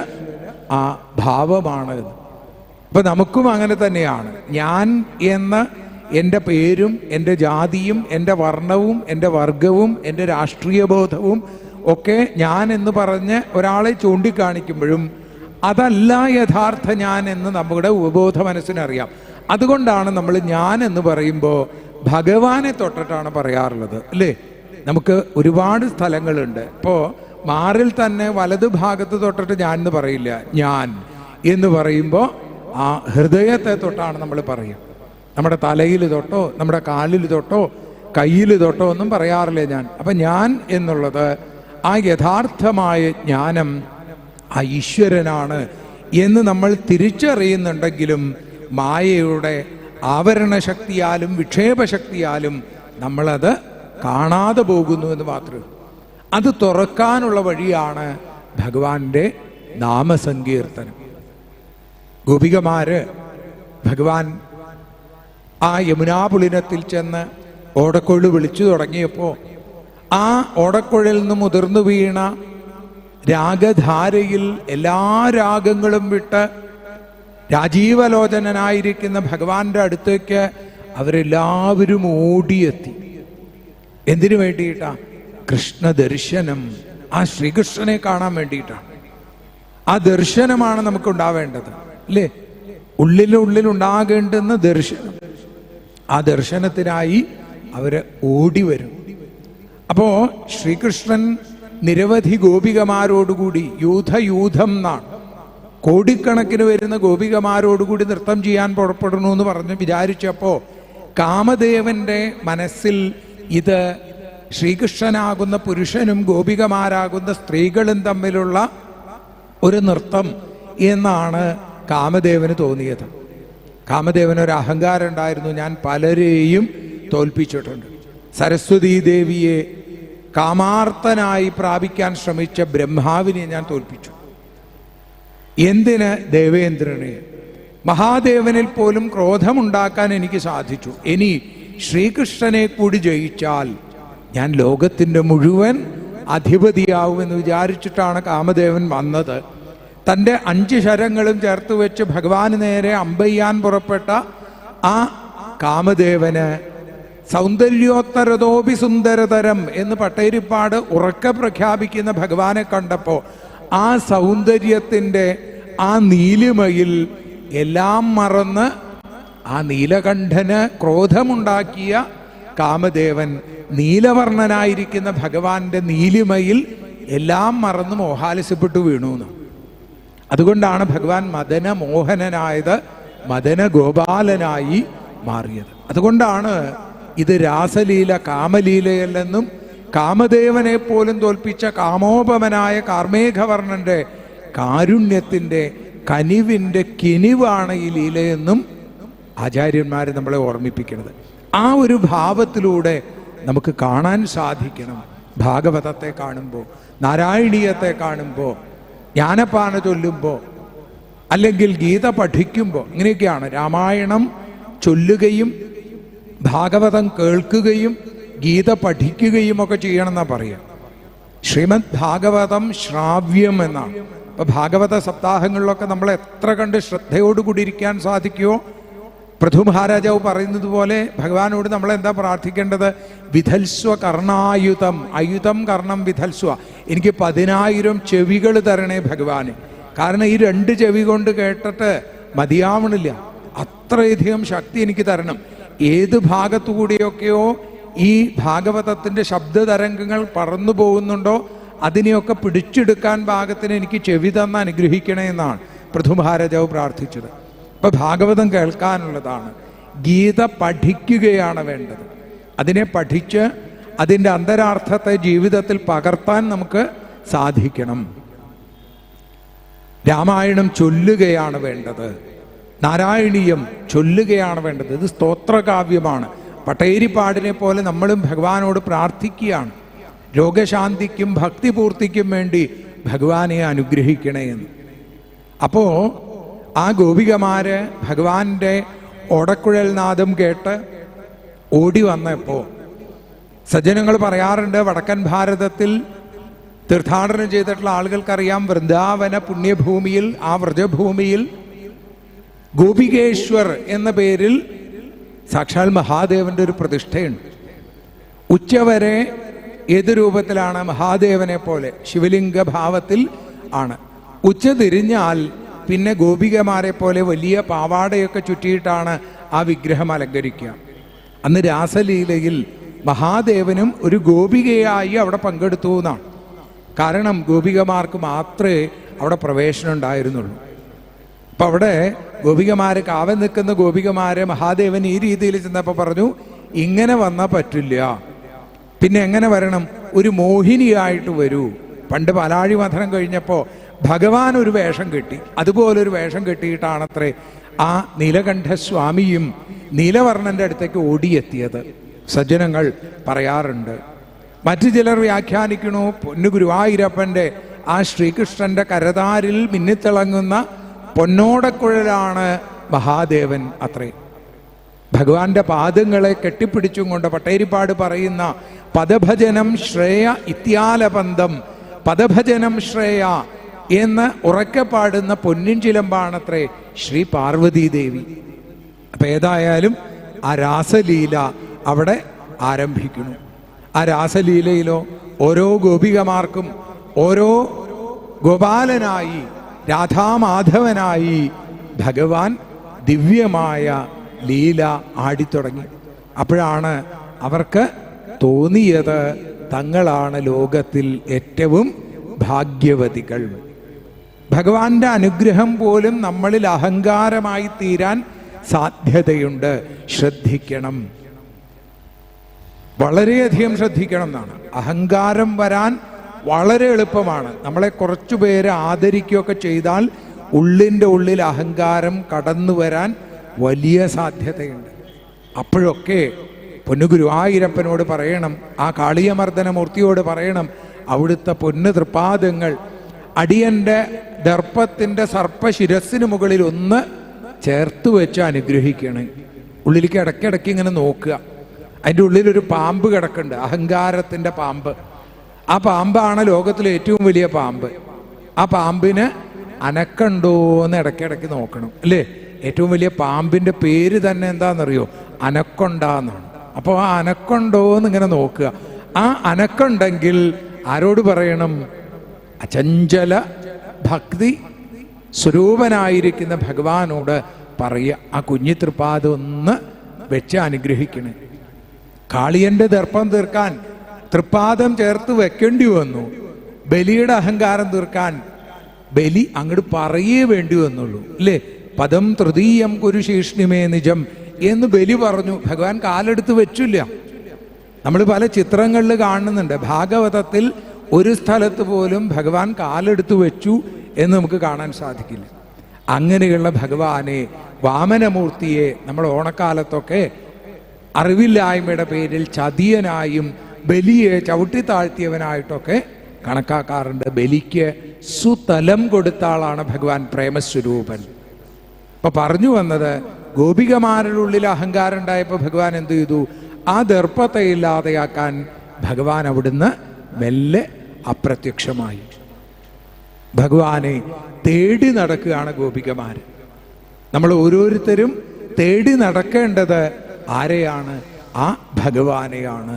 ആ ഭാവമാണ്. അപ്പൊ നമുക്കും അങ്ങനെ തന്നെയാണ്. ഞാൻ എന്ന എൻ്റെ പേരും എൻ്റെ ജാതിയും എൻ്റെ വർണ്ണവും എൻ്റെ വർഗവും എൻ്റെ രാഷ്ട്രീയ ബോധവും ഒക്കെ ഞാൻ എന്ന് പറഞ്ഞ് ഒരാളെ ചൂണ്ടിക്കാണിക്കുമ്പോഴും അതല്ല യഥാർത്ഥ ഞാൻ എന്ന് നമ്മുടെ ഉപബോധ മനസ്സിനറിയാം. അതുകൊണ്ടാണ് നമ്മൾ ഞാൻ എന്ന് പറയുമ്പോൾ ഭഗവാനെ തൊട്ടിട്ടാണ് പറയാറുള്ളത്, അല്ലേ? നമുക്ക് ഒരുപാട് സ്ഥലങ്ങളുണ്ട്. ഇപ്പോൾ മാറിൽ തന്നെ വലതു ഭാഗത്ത് തൊട്ടിട്ട് ഞാൻ എന്ന് പറയില്ല, ഞാൻ എന്ന് പറയുമ്പോൾ ആ ഹൃദയത്തെ തൊട്ടാണ് നമ്മൾ പറയുക. നമ്മുടെ തലയിൽ തൊട്ടോ നമ്മുടെ കാലിൽ തൊട്ടോ കയ്യിൽ തൊട്ടോ ഒന്നും പറയാറില്ല ഞാൻ. അപ്പം ഞാൻ എന്നുള്ളത് ആ യഥാർത്ഥമായ ജ്ഞാനം ആ ഈശ്വരനാണ് എന്ന് നമ്മൾ തിരിച്ചറിയുന്നുണ്ടെങ്കിലും മായയുടെ ആവരണശക്തിയാലും വിക്ഷേപശക്തിയാലും നമ്മളത് കാണാതെ പോകുന്നു എന്ന് മാത്രമേ. അത് തുറക്കാനുള്ള വഴിയാണ് ഭഗവാന്റെ നാമസങ്കീർത്തനം. ഗോപികമാര് ഭഗവാൻ ആ യമുനാപുളിനത്തിൽ ചെന്ന് ഓടക്കൊഴു വിളിച്ചു തുടങ്ങിയപ്പോൾ ആ ഓടക്കൊഴിൽ നിന്ന് മുതിർന്നു വീണ രാഗധാരയിൽ എല്ലാ രാഗങ്ങളും വിട്ട് രാജീവലോചനായിരിക്കുന്ന ഭഗവാന്റെ അടുത്തേക്ക് അവരെല്ലാവരും ഓടിയെത്തി. എന്തിനു വേണ്ടിയിട്ടാ? കൃഷ്ണദർശനം, ആ ശ്രീകൃഷ്ണനെ കാണാൻ വേണ്ടിയിട്ടാണ്. ആ ദർശനമാണ് നമുക്കുണ്ടാവേണ്ടത്, അല്ലേ? ഉള്ളിലുണ്ടാകേണ്ടുന്ന ദർശനം. ആ ദർശനത്തിനായി അവര് ഓടി വരും. അപ്പോ ശ്രീകൃഷ്ണൻ നിരവധി ഗോപികമാരോടുകൂടി യൂഥം എന്നാണ്, കോടിക്കണക്കിന് വരുന്ന ഗോപികമാരോടുകൂടി നൃത്തം ചെയ്യാൻ പുറപ്പെടുന്നു എന്ന് പറഞ്ഞ് വിചാരിച്ചപ്പോ കാമദേവന്റെ മനസ്സിൽ ഇത് ശ്രീകൃഷ്ണനാകുന്ന പുരുഷനും ഗോപികമാരാകുന്ന സ്ത്രീകളും തമ്മിലുള്ള ഒരു നൃത്തം എന്നാണ് കാമദേവന് തോന്നിയത്. കാമദേവനൊരു അഹങ്കാരം ഉണ്ടായിരുന്നു. ഞാൻ പലരെയും തോൽപ്പിച്ചിട്ടുണ്ട്. സരസ്വതീ ദേവിയെ കാമാർത്തനായി പ്രാപിക്കാൻ ശ്രമിച്ച ബ്രഹ്മാവിനെ ഞാൻ തോൽപ്പിച്ചു. എന്തിന്? ദേവേന്ദ്രനെ. മഹാദേവനിൽ പോലും ക്രോധമുണ്ടാക്കാൻ എനിക്ക് സാധിച്ചു. ഇനി ശ്രീകൃഷ്ണനെ കൂടി ജയിച്ചാൽ ഞാൻ ലോകത്തിൻ്റെ മുഴുവൻ അധിപതിയാവുമെന്ന് വിചാരിച്ചിട്ടാണ് കാമദേവൻ വന്നത്. തൻ്റെ 5 ശരങ്ങളും ചേർത്ത് വെച്ച് ഭഗവാന് നേരെ അമ്പെയ്യാൻ പുറപ്പെട്ട ആ കാമദേവന് സൗന്ദര്യോത്തരതോപി സുന്ദരതരം എന്ന് പട്ടേരിപ്പാട് ഉറക്കെ പ്രഖ്യാപിക്കുന്ന ഭഗവാനെ കണ്ടപ്പോൾ ആ സൗന്ദര്യത്തിൻ്റെ ആ നീലിമയിൽ എല്ലാം മറന്ന് ആ നീലകണ്ഠന് ക്രോധമുണ്ടാക്കിയ കാമദേവൻ നീലവർണ്ണനായിരിക്കുന്ന ഭഗവാന്റെ നീലിമയിൽ എല്ലാം മറന്ന് മോഹാലസ്യപ്പെട്ടു വീണു. അതുകൊണ്ടാണ് ഭഗവാൻ മദന മോഹനനായത്, മദന ഗോപാലനായി മാറിയത്. അതുകൊണ്ടാണ് ഇത് രാസലീല കാമലീലയല്ലെന്നും കാമദേവനെ പോലും തോൽപ്പിച്ച കാമോപമനായ കാർമേഘവർണ്ണന്റെ കാരുണ്യത്തിൻ്റെ കനിവിൻ്റെ കിനിവാണ് ഈ ലീലയെന്നും ആചാര്യന്മാർ നമ്മളെ ഓർമ്മിപ്പിക്കുന്നത്. ആ ഒരു ഭാവത്തിലൂടെ നമുക്ക് കാണാൻ സാധിക്കണം. ഭാഗവതത്തെ കാണുമ്പോൾ, നാരായണീയത്തെ കാണുമ്പോൾ, ജ്ഞാനപ്പാന ചൊല്ലുമ്പോൾ, അല്ലെങ്കിൽ ഗീത പഠിക്കുമ്പോൾ, ഇങ്ങനെയൊക്കെയാണ്. രാമായണം ചൊല്ലുകയും ഭാഗവതം കേൾക്കുകയും ഗീത പഠിക്കുകയും ഒക്കെ ചെയ്യണമെന്നാണ് പറയുക. ശ്രീമദ് ഭാഗവതം ശ്രാവ്യം എന്നാണ്. അപ്പൊ ഭാഗവത സപ്താഹങ്ങളിലൊക്കെ നമ്മൾ എത്ര കണ്ട് ശ്രദ്ധയോടുകൂടി ഇരിക്കാൻ സാധിക്കുമോ? പൃഥു മഹാരാജാവ് പറയുന്നത് പോലെ ഭഗവാനോട് നമ്മൾ എന്താ പ്രാർത്ഥിക്കേണ്ടത്? വിധൽസ്വ കർണായുധം, അയുധം കർണം വിധൽസ്വ. എനിക്ക് 10,000 ചെവികൾ തരണേ ഭഗവാന്. കാരണം ഈ 2 ചെവി കൊണ്ട് കേട്ടിട്ട് മതിയാവണില്ല, അത്രയധികം ശക്തി എനിക്ക് തരണം. ഏത് ഭാഗത്തു കൂടിയൊക്കെയോ ഈ ഭാഗവതത്തിൻ്റെ ശബ്ദതരംഗങ്ങൾ പറന്നു പോകുന്നുണ്ടോ അതിനെയൊക്കെ പിടിച്ചെടുക്കാൻ പാകത്തിന് എനിക്ക് ചെവി തന്ന് അനുഗ്രഹിക്കണേ എന്നാണ് പൃഥു മഹാരാജാവ് പ്രാർത്ഥിച്ചത്. ഇപ്പൊ ഭാഗവതം കേൾക്കാനുള്ളതാണ്, ഗീത പഠിക്കുകയാണ് വേണ്ടത്. അതിനെ പഠിച്ച് അതിൻ്റെ അന്തരാർത്ഥത്തെ ജീവിതത്തിൽ പകർത്താൻ നമുക്ക് സാധിക്കണം. രാമായണം ചൊല്ലുകയാണ് വേണ്ടത്, നാരായണീയം ചൊല്ലുകയാണ് വേണ്ടത്. ഇത് സ്തോത്രകാവ്യമാണ്. പട്ടേരിപ്പാടിനെ പോലെ നമ്മളും ഭഗവാനോട് പ്രാർത്ഥിക്കുകയാണ്, രോഗശാന്തിക്കും ഭക്തിപൂർത്തിക്കും വേണ്ടി ഭഗവാനെ അനുഗ്രഹിക്കണേ എന്ന്. അപ്പോൾ ആ ഗോപികമാര് ഭഗവാന്റെ ഓടക്കുഴൽ നാദം കേട്ട് ഓടി വന്നപ്പോൾ സജ്ജനങ്ങൾ പറയാറുണ്ട്, വടക്കൻ ഭാരതത്തിൽ തീർത്ഥാടനം ചെയ്തിട്ടുള്ള ആളുകൾക്കറിയാം, വൃന്ദാവന പുണ്യഭൂമിയിൽ, ആ വ്രജഭൂമിയിൽ ഗോപികേശ്വർ എന്ന പേരിൽ സാക്ഷാൽ മഹാദേവന്റെ ഒരു പ്രതിഷ്ഠയുണ്ട്. ഉച്ചവരെ ഏത് രൂപത്തിലാണ്? മഹാദേവനെ പോലെ ശിവലിംഗ ഭാവത്തിൽ ആണ്. ഉച്ച തിരിഞ്ഞാൽ പിന്നെ ഗോപികമാരെ പോലെ വലിയ പാവാടയൊക്കെ ചുറ്റിയിട്ടാണ് ആ വിഗ്രഹം അലങ്കരിക്കുക. അന്ന് രാസലീലയിൽ മഹാദേവനും ഒരു ഗോപികയായി അവിടെ പങ്കെടുത്തു എന്നാണ്. കാരണം ഗോപികമാർക്ക് മാത്രമേ അവിടെ പ്രവേശനം ഉണ്ടായിരുന്നുള്ളൂ. അപ്പൊ അവിടെ ഗോപികമാര് കാവൽ നിൽക്കുന്ന ഗോപികമാരെ മഹാദേവൻ ഈ രീതിയിൽ ചെന്നപ്പോ പറഞ്ഞു, ഇങ്ങനെ വന്നാൽ പറ്റില്ല, പിന്നെ എങ്ങനെ വരണം? ഒരു മോഹിനിയായിട്ട് വരൂ. പണ്ട് പാലാഴി മഥനം കഴിഞ്ഞപ്പോ ഭഗവാൻ ഒരു വേഷം കെട്ടി, അതുപോലൊരു വേഷം കെട്ടിയിട്ടാണത്രേ ആ നീലകണ്ഠസ്വാമിയും നീലവർണ്ണന്റെ അടുത്തേക്ക് ഓടിയെത്തിയത്. സജ്ജനങ്ങൾ പറയാറുണ്ട്. മറ്റു ചിലർ വ്യാഖ്യാനിക്കണു, പൊന്നു ഗുരുവായൂരപ്പന്റെ ആ ശ്രീകൃഷ്ണന്റെ കരതാരിൽ മിന്നിത്തിളങ്ങുന്ന പൊന്നോടക്കുഴലാണ് മഹാദേവൻ അത്രേ. ഭഗവാന്റെ പാദങ്ങളെ കെട്ടിപ്പിടിച്ചും കൊണ്ട് പട്ടേരിപ്പാട് പറയുന്ന പദഭജനം ശ്രേയ ഇത്യാലപന്തം, പദഭജനം ശ്രേയ എന്ന് ഉറക്കെ പാടുന്ന പൊന്നിൻ ചിലമ്പാണത്രേ ശ്രീ പാർവതീദേവി. അപ്പൊ ഏതായാലും ആ രാസലീല അവിടെ ആരംഭിക്കുന്നു. ആ രാസലീലയിലോ ഓരോ ഗോപികമാർക്കും ഓരോ ഗോപാലനായി രാധാമാധവനായി ഭഗവാൻ ദിവ്യമായ ലീല ആടിത്തുടങ്ങി. അപ്പോഴാണ് അവർക്ക് തോന്നിയത് തങ്ങളാണ് ലോകത്തിൽ ഏറ്റവും ഭാഗ്യവതികൾ. ഭഗവാന്റെ അനുഗ്രഹം പോലും നമ്മളിൽ അഹങ്കാരമായി തീരാൻ സാധ്യതയുണ്ട്. ശ്രദ്ധിക്കണം, വളരെയധികം ശ്രദ്ധിക്കണം എന്നാണ്. അഹങ്കാരം വരാൻ വളരെ എളുപ്പമാണ്. നമ്മളെ കുറച്ചു പേര് ആദരിക്കുകയൊക്കെ ചെയ്താൽ ഉള്ളിൻ്റെ ഉള്ളിൽ അഹങ്കാരം കടന്നു വരാൻ വലിയ സാധ്യതയുണ്ട്. അപ്പോഴൊക്കെ പൊന്നു ഗുരുവായൂരപ്പനോട് പറയണം, ആ കാളിയമർദ്ദന മൂർത്തിയോട് പറയണം, അവിടുത്തെ പൊന്നു തൃപ്പാദങ്ങൾ അടിയന്റെ ദർപ്പത്തിൻ്റെ സർപ്പശിരസിന് മുകളിൽ ഒന്ന് ചേർത്ത് വെച്ച് അനുഗ്രഹിക്കണം. ഉള്ളിലേക്ക് ഇടയ്ക്കിടയ്ക്ക് ഇങ്ങനെ നോക്കുക. അതിൻ്റെ ഉള്ളിലൊരു പാമ്പ് കിടക്കുന്നുണ്ട്, അഹങ്കാരത്തിൻ്റെ പാമ്പ്. ആ പാമ്പാണ് ലോകത്തിലെ ഏറ്റവും വലിയ പാമ്പ്. ആ പാമ്പിന് അനക്കണ്ടോന്ന് ഇടയ്ക്കിടയ്ക്ക് നോക്കണം, അല്ലേ? ഏറ്റവും വലിയ പാമ്പിൻ്റെ പേര് തന്നെ എന്താണെന്നറിയോ? അനക്കൊണ്ട എന്നാണ്. അപ്പോൾ ആ അനക്കൊണ്ടോന്ന് ഇങ്ങനെ നോക്കുക. ആ അനക്കുണ്ടെങ്കിൽ ആരോട് പറയണം? അചഞ്ചല ഭക്തി സ്വരൂപനായിരിക്കുന്ന ഭഗവാനോട് പറയുക, ആ കുഞ്ഞി തൃപ്പാദം ഒന്ന് വെച്ച് അനുഗ്രഹിക്കണേ. കാളിയന്റെ ദർപ്പം തീർക്കാൻ തൃപ്പാദം ചേർത്ത് വെക്കേണ്ടി വന്നു. ബലിയുടെ അഹങ്കാരം തീർക്കാൻ ബലി അങ്ങോട്ട് പറയേ വേണ്ടി വന്നുള്ളൂ, അല്ലേ? പദം തൃതീയം കുരുശീഷ്ണിമേ നിജം എന്ന് ബലി പറഞ്ഞു. ഭഗവാൻ കാലെടുത്ത് വെച്ചില്ല. നമ്മൾ പല ചിത്രങ്ങളിൽ കാണുന്നുണ്ട്. ഭാഗവതത്തിൽ ഒരു സ്ഥലത്ത് പോലും ഭഗവാൻ കാലെടുത്ത് വെച്ചു എന്ന് നമുക്ക് കാണാൻ സാധിക്കില്ല. അങ്ങനെയുള്ള ഭഗവാനെ, വാമനമൂർത്തിയെ നമ്മൾ ഓണക്കാലത്തൊക്കെ അറിവില്ലായ്മയുടെ പേരിൽ ചതിയനായും ബലിയെ ചവിട്ടി താഴ്ത്തിയവനായിട്ടൊക്കെ കണക്കാക്കാറുണ്ട്. ബലിക്ക് സുതലം കൊടുത്ത ആളാണ് ഭഗവാൻ, പ്രേമസ്വരൂപൻ. അപ്പൊ പറഞ്ഞു വന്നത്, ഗോപികമാരുടെ ഉള്ളിൽ അഹങ്കാരം ഉണ്ടായപ്പോൾ ഭഗവാൻ എന്ത് ചെയ്തു? ആ ദർപ്പത്തെ ഇല്ലാതെയാക്കാൻ ഭഗവാൻ അവിടുന്ന് മെല്ലെ അപ്രത്യക്ഷമായി. ഭഗവാനെ തേടി നടക്കുകയാണ് ഗോപികമാര്. നമ്മൾ ഓരോരുത്തരും തേടി നടക്കേണ്ടത് ആരെയാണ്? ആ ഭഗവാനെയാണ്.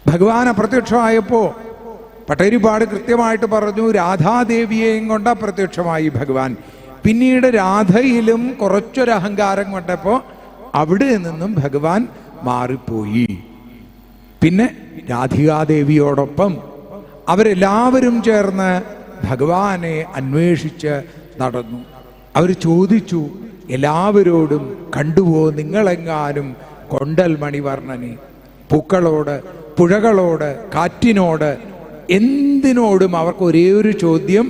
ഭഗവാൻ അപ്രത്യക്ഷമായപ്പോ പട്ടേരിപ്പാട് കൃത്യമായിട്ട് പറഞ്ഞു, രാധാദേവിയെയും കൊണ്ട് അപ്രത്യക്ഷമായി ഭഗവാൻ. പിന്നീട് രാധയിലും കുറച്ചൊരു അഹങ്കാരം കൊണ്ടപ്പോ അവിടെ നിന്നും ഭഗവാൻ മാറിപ്പോയി. പിന്നെ രാധികാദേവിയോടൊപ്പം അവരെല്ലാവരും ചേർന്ന് ഭഗവാനെ അന്വേഷിച്ച് നടന്നു. അവർ ചോദിച്ചു എല്ലാവരോടും, കണ്ടുവോ നിങ്ങളെങ്ങാനും കൊണ്ടൽ മണിവർണ്ണനെ? പൂക്കളോട്, പുഴകളോട്, കാറ്റിനോട്, എന്തിനോടും അവർക്ക് ഒരേ ഒരു ചോദ്യം,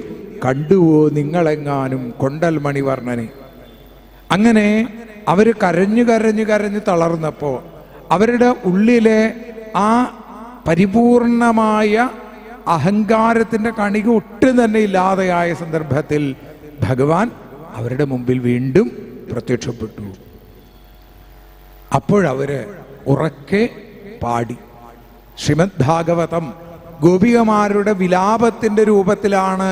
കണ്ടുവോ നിങ്ങളെങ്ങാനും കൊണ്ടൽ മണിവർണ്ണനെ? അങ്ങനെ അവർ കരഞ്ഞു കരഞ്ഞു കരഞ്ഞു തളർന്നപ്പോ അവരുടെ ഉള്ളിലെ ആ പരിപൂർണമായ അഹങ്കാരത്തിന്റെ കണിക ഒട്ടും തന്നെ ഇല്ലാതെയായ സന്ദർഭത്തിൽ ഭഗവാൻ അവരുടെ മുമ്പിൽ വീണ്ടും പ്രത്യക്ഷപ്പെട്ടു. അപ്പോഴവര് ഉറക്കെ പാടി. ശ്രീമദ് ഭാഗവതം ഗോപികമാരുടെ വിലാപത്തിന്റെ രൂപത്തിലാണ്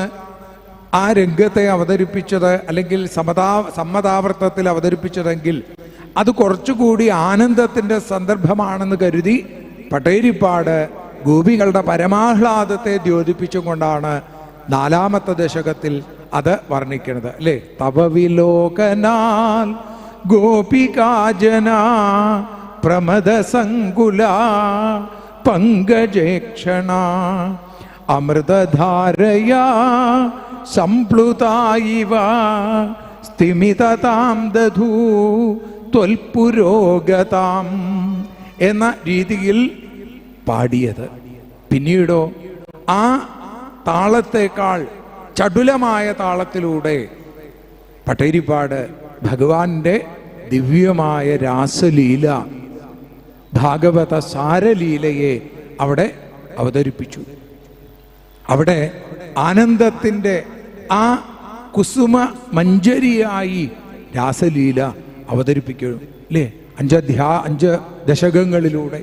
ആ രംഗത്തെ അവതരിപ്പിച്ചത്, അല്ലെങ്കിൽ സമ്മതാവർത്തത്തിൽ അവതരിപ്പിച്ചതെങ്കിൽ അത് കുറച്ചുകൂടി ആനന്ദത്തിന്റെ സന്ദർഭമാണെന്ന് കരുതി പട്ടേരിപ്പാട് ഗോപികളുടെ പരമാഹ്ലാദത്തെ ദ്യോതിപ്പിച്ചും കൊണ്ടാണ് 4ാമത്തെ ദശകത്തിൽ അത് വർണ്ണിക്കുന്നത്, അല്ലേ? തവവിലോകനാൽ ഗോപികാജന പ്രമദ സങ്കുല പങ്കജേക്ഷണ അമൃതധാരയാ സംപ്ലുതായിവ സ്ഥിമിതതാം ദധൂ ത്വൽപുരോഗതാം എന്ന രീതിയിൽ പാടിയത്. പിന്നീടോ ആ താളത്തേക്കാൾ ചടുലമായ താളത്തിലൂടെ പട്ടേരിപ്പാട് ഭഗവാന്റെ ദിവ്യമായ രാസലീല, ഭാഗവത സാരലീലയെ അവിടെ അവതരിപ്പിച്ചു. അവിടെ ആനന്ദത്തിൻ്റെ ആ കുസുമ മഞ്ജരിയായി രാസലീല അവതരിപ്പിക്കും അല്ലേ, 5 ദശകങ്ങളിലൂടെ.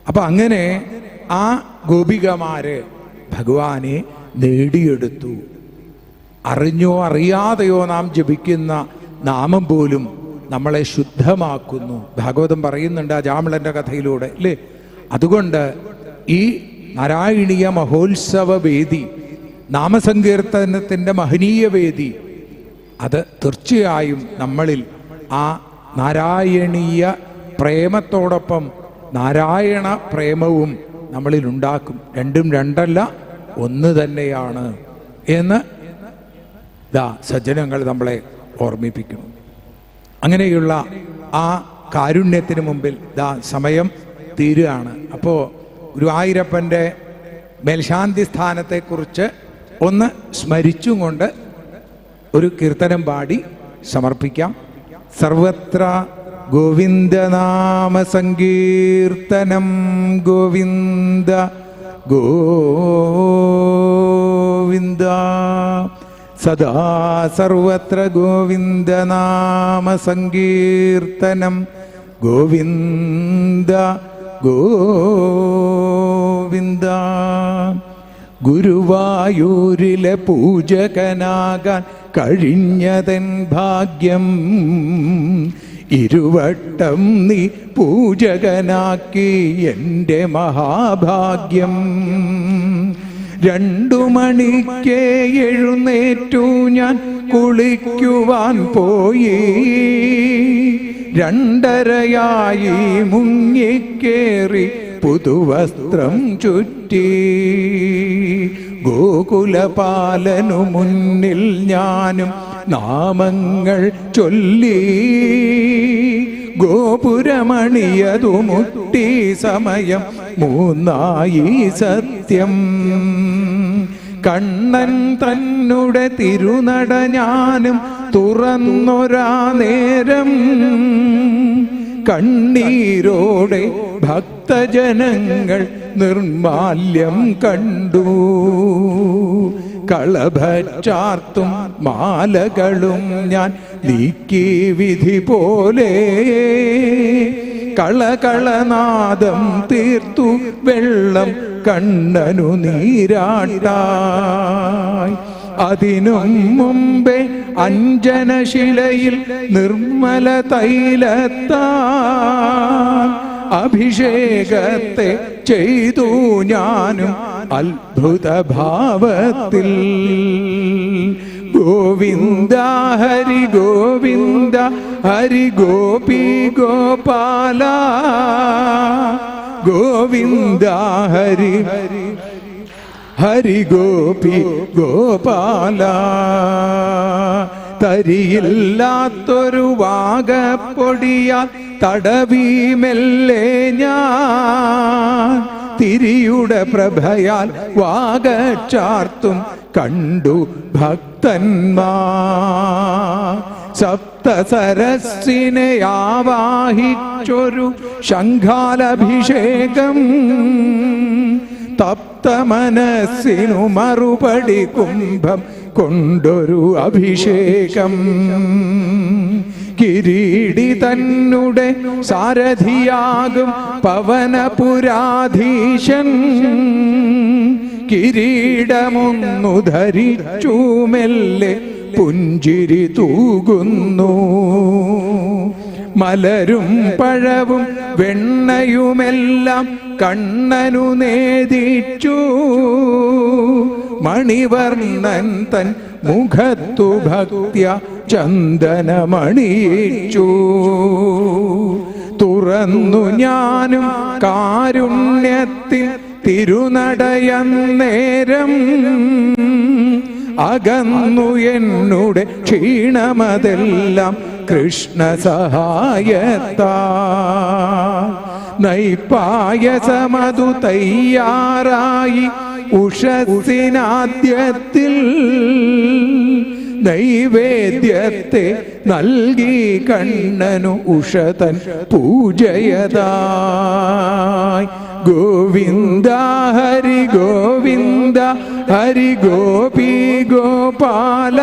അപ്പൊ അങ്ങനെ ആ ഗോപികമാര് ഭഗവാനെ നേടിയെടുത്തു. അറിഞ്ഞോ അറിയാതെയോ നാം ജപിക്കുന്ന നാമം പോലും നമ്മളെ ശുദ്ധമാക്കുന്നു. ഭാഗവതം പറയുന്നുണ്ട് ആ ജാമിളന്റെ കഥയിലൂടെ അല്ലേ. അതുകൊണ്ട് ഈ നാരായണീയ മഹോത്സവ വേദി, നാമസങ്കീർത്തനത്തിൻ്റെ മഹനീയ വേദി, അത് തീർച്ചയായും നമ്മളിൽ ആ നാരായണീയ പ്രേമത്തോടൊപ്പം നാരായണ പ്രേമവും നമ്മളിൽ ഉണ്ടാക്കും. രണ്ടും രണ്ടല്ല, ഒന്ന് തന്നെയാണ് എന്ന് സജ്ജനങ്ങൾ നമ്മളെ ഓർമ്മിപ്പിക്കുന്നു. അങ്ങനെയുള്ള ആ കാരുണ്യത്തിന് മുമ്പിൽ സമയം തീരുകയാണ്. അപ്പോൾ ഗുരുവായൂരപ്പൻ്റെ മേൽശാന്തി സ്ഥാനത്തെക്കുറിച്ച് ഒന്ന് സ്മരിച്ചും കൊണ്ട് ഒരു കീർത്തനം പാടി സമർപ്പിക്കാം. സർവത്ര ഗോവിന്ദനാമ സങ്കീർത്തനം ഗോവിന്ദ ഗോവിന്ദ സദാ സർവത്ര ഗോവിന്ദനാമ സങ്കീർത്തനം ഗോവിന്ദ ഗോവിന്ദ. ഗുരുവായൂരിലെ പൂജകനാകാൻ കഴിഞ്ഞതൻ ഭാഗ്യം, ഇരുവട്ടം നീ പൂജകനാക്കി എൻ്റെ മഹാഭാഗ്യം. 2 മണിക്ക് എഴുന്നേറ്റു ഞാൻ കുളിക്കുവാൻ പോയി, 2:30 മുങ്ങിക്കേറി പുതുവസ്ത്രം ചുറ്റി. ഗോകുലപാലനു മുന്നിൽ ഞാനും നാമങ്ങൾ ചൊല്ലി, ഗോപുരമണിയതു മുട്ടി സമയം 3 സത്യം. കണ്ണൻ തന്നെ തിരുനട ഞാനും തുറന്നൊരാ നേരം, കണ്ണീരോടെ ഭക്തജനങ്ങൾ നിർമാല്യം കണ്ടു. കളഭച്ചാർത്തും മാലകളും ഞാൻ നീക്കി വിധി പോലെ, കളകളനാദം തീർത്തു വെള്ളം കണ്ണനു നീരാട്ടായി. അതിനും മുമ്പേ അഞ്ജനശിലയിൽ നിർമ്മല തൈലത്താ അഭിഷേകത്തെ ചെയ്തു ഞാനും അത്ഭുത ഭാവത്തിൽ. ഗോവിന്ദ ഹരി ഗോവിന്ദ ഹരി ഗോപി ഗോപാല, ഗോവിന്ദ ഹരി ഹരി ഗോപി ഗോപാല. തരിയില്ലാത്തൊരു വാഗപ്പൊടിയാൽ തടവി മെല്ലെ ഞാൻ, തിരിയുടെ പ്രഭയാൽ വാഗച്ചാർത്തും കണ്ടു ഭക്തന്മാർ. സപ്തസരസ്സിനെ ആവാഹിച്ചൊരു ശംഖാലഭിഷേകം, തപ്ത മനസ്സിനു മറുപടി കുംഭം കൊണ്ടൊരു അഭിഷേകം. കിരീടി തന്നെ സാരഥിയാകും പവനപുരാധീശൻ, കിരീടമൊന്നു ധരിച്ചു മെല്ലെ പുഞ്ചിരി തൂകുന്നു. മലരും പഴവും വെണ്ണയുമെല്ലാം കണ്ണനു നേദിച്ചു, മണിവർണ്ണൻ തൻ മുഖത്തു ഭക്ത്യ ചന്ദനമണിയിച്ചു. തുറന്നു ഞാനും കാരുണ്യത്തിൽ തിരുനടയന്നേരം, അകന്നു എന്നുടെ ക്ഷീണമതെല്ലാം കൃഷ്ണ സഹായത്താൽ. നൈപായസമതു തയ്യാറായി ഉഷസ്സിനാദ്യത്തിൽ നൈവേദ്യത്തെ നൽകി കണ്ണനു ഉഷതൻ പൂജയതായി. ഗോവിന്ദ ഹരി ഗോവിന്ദ ഹരി ഗോപി ഗോപാല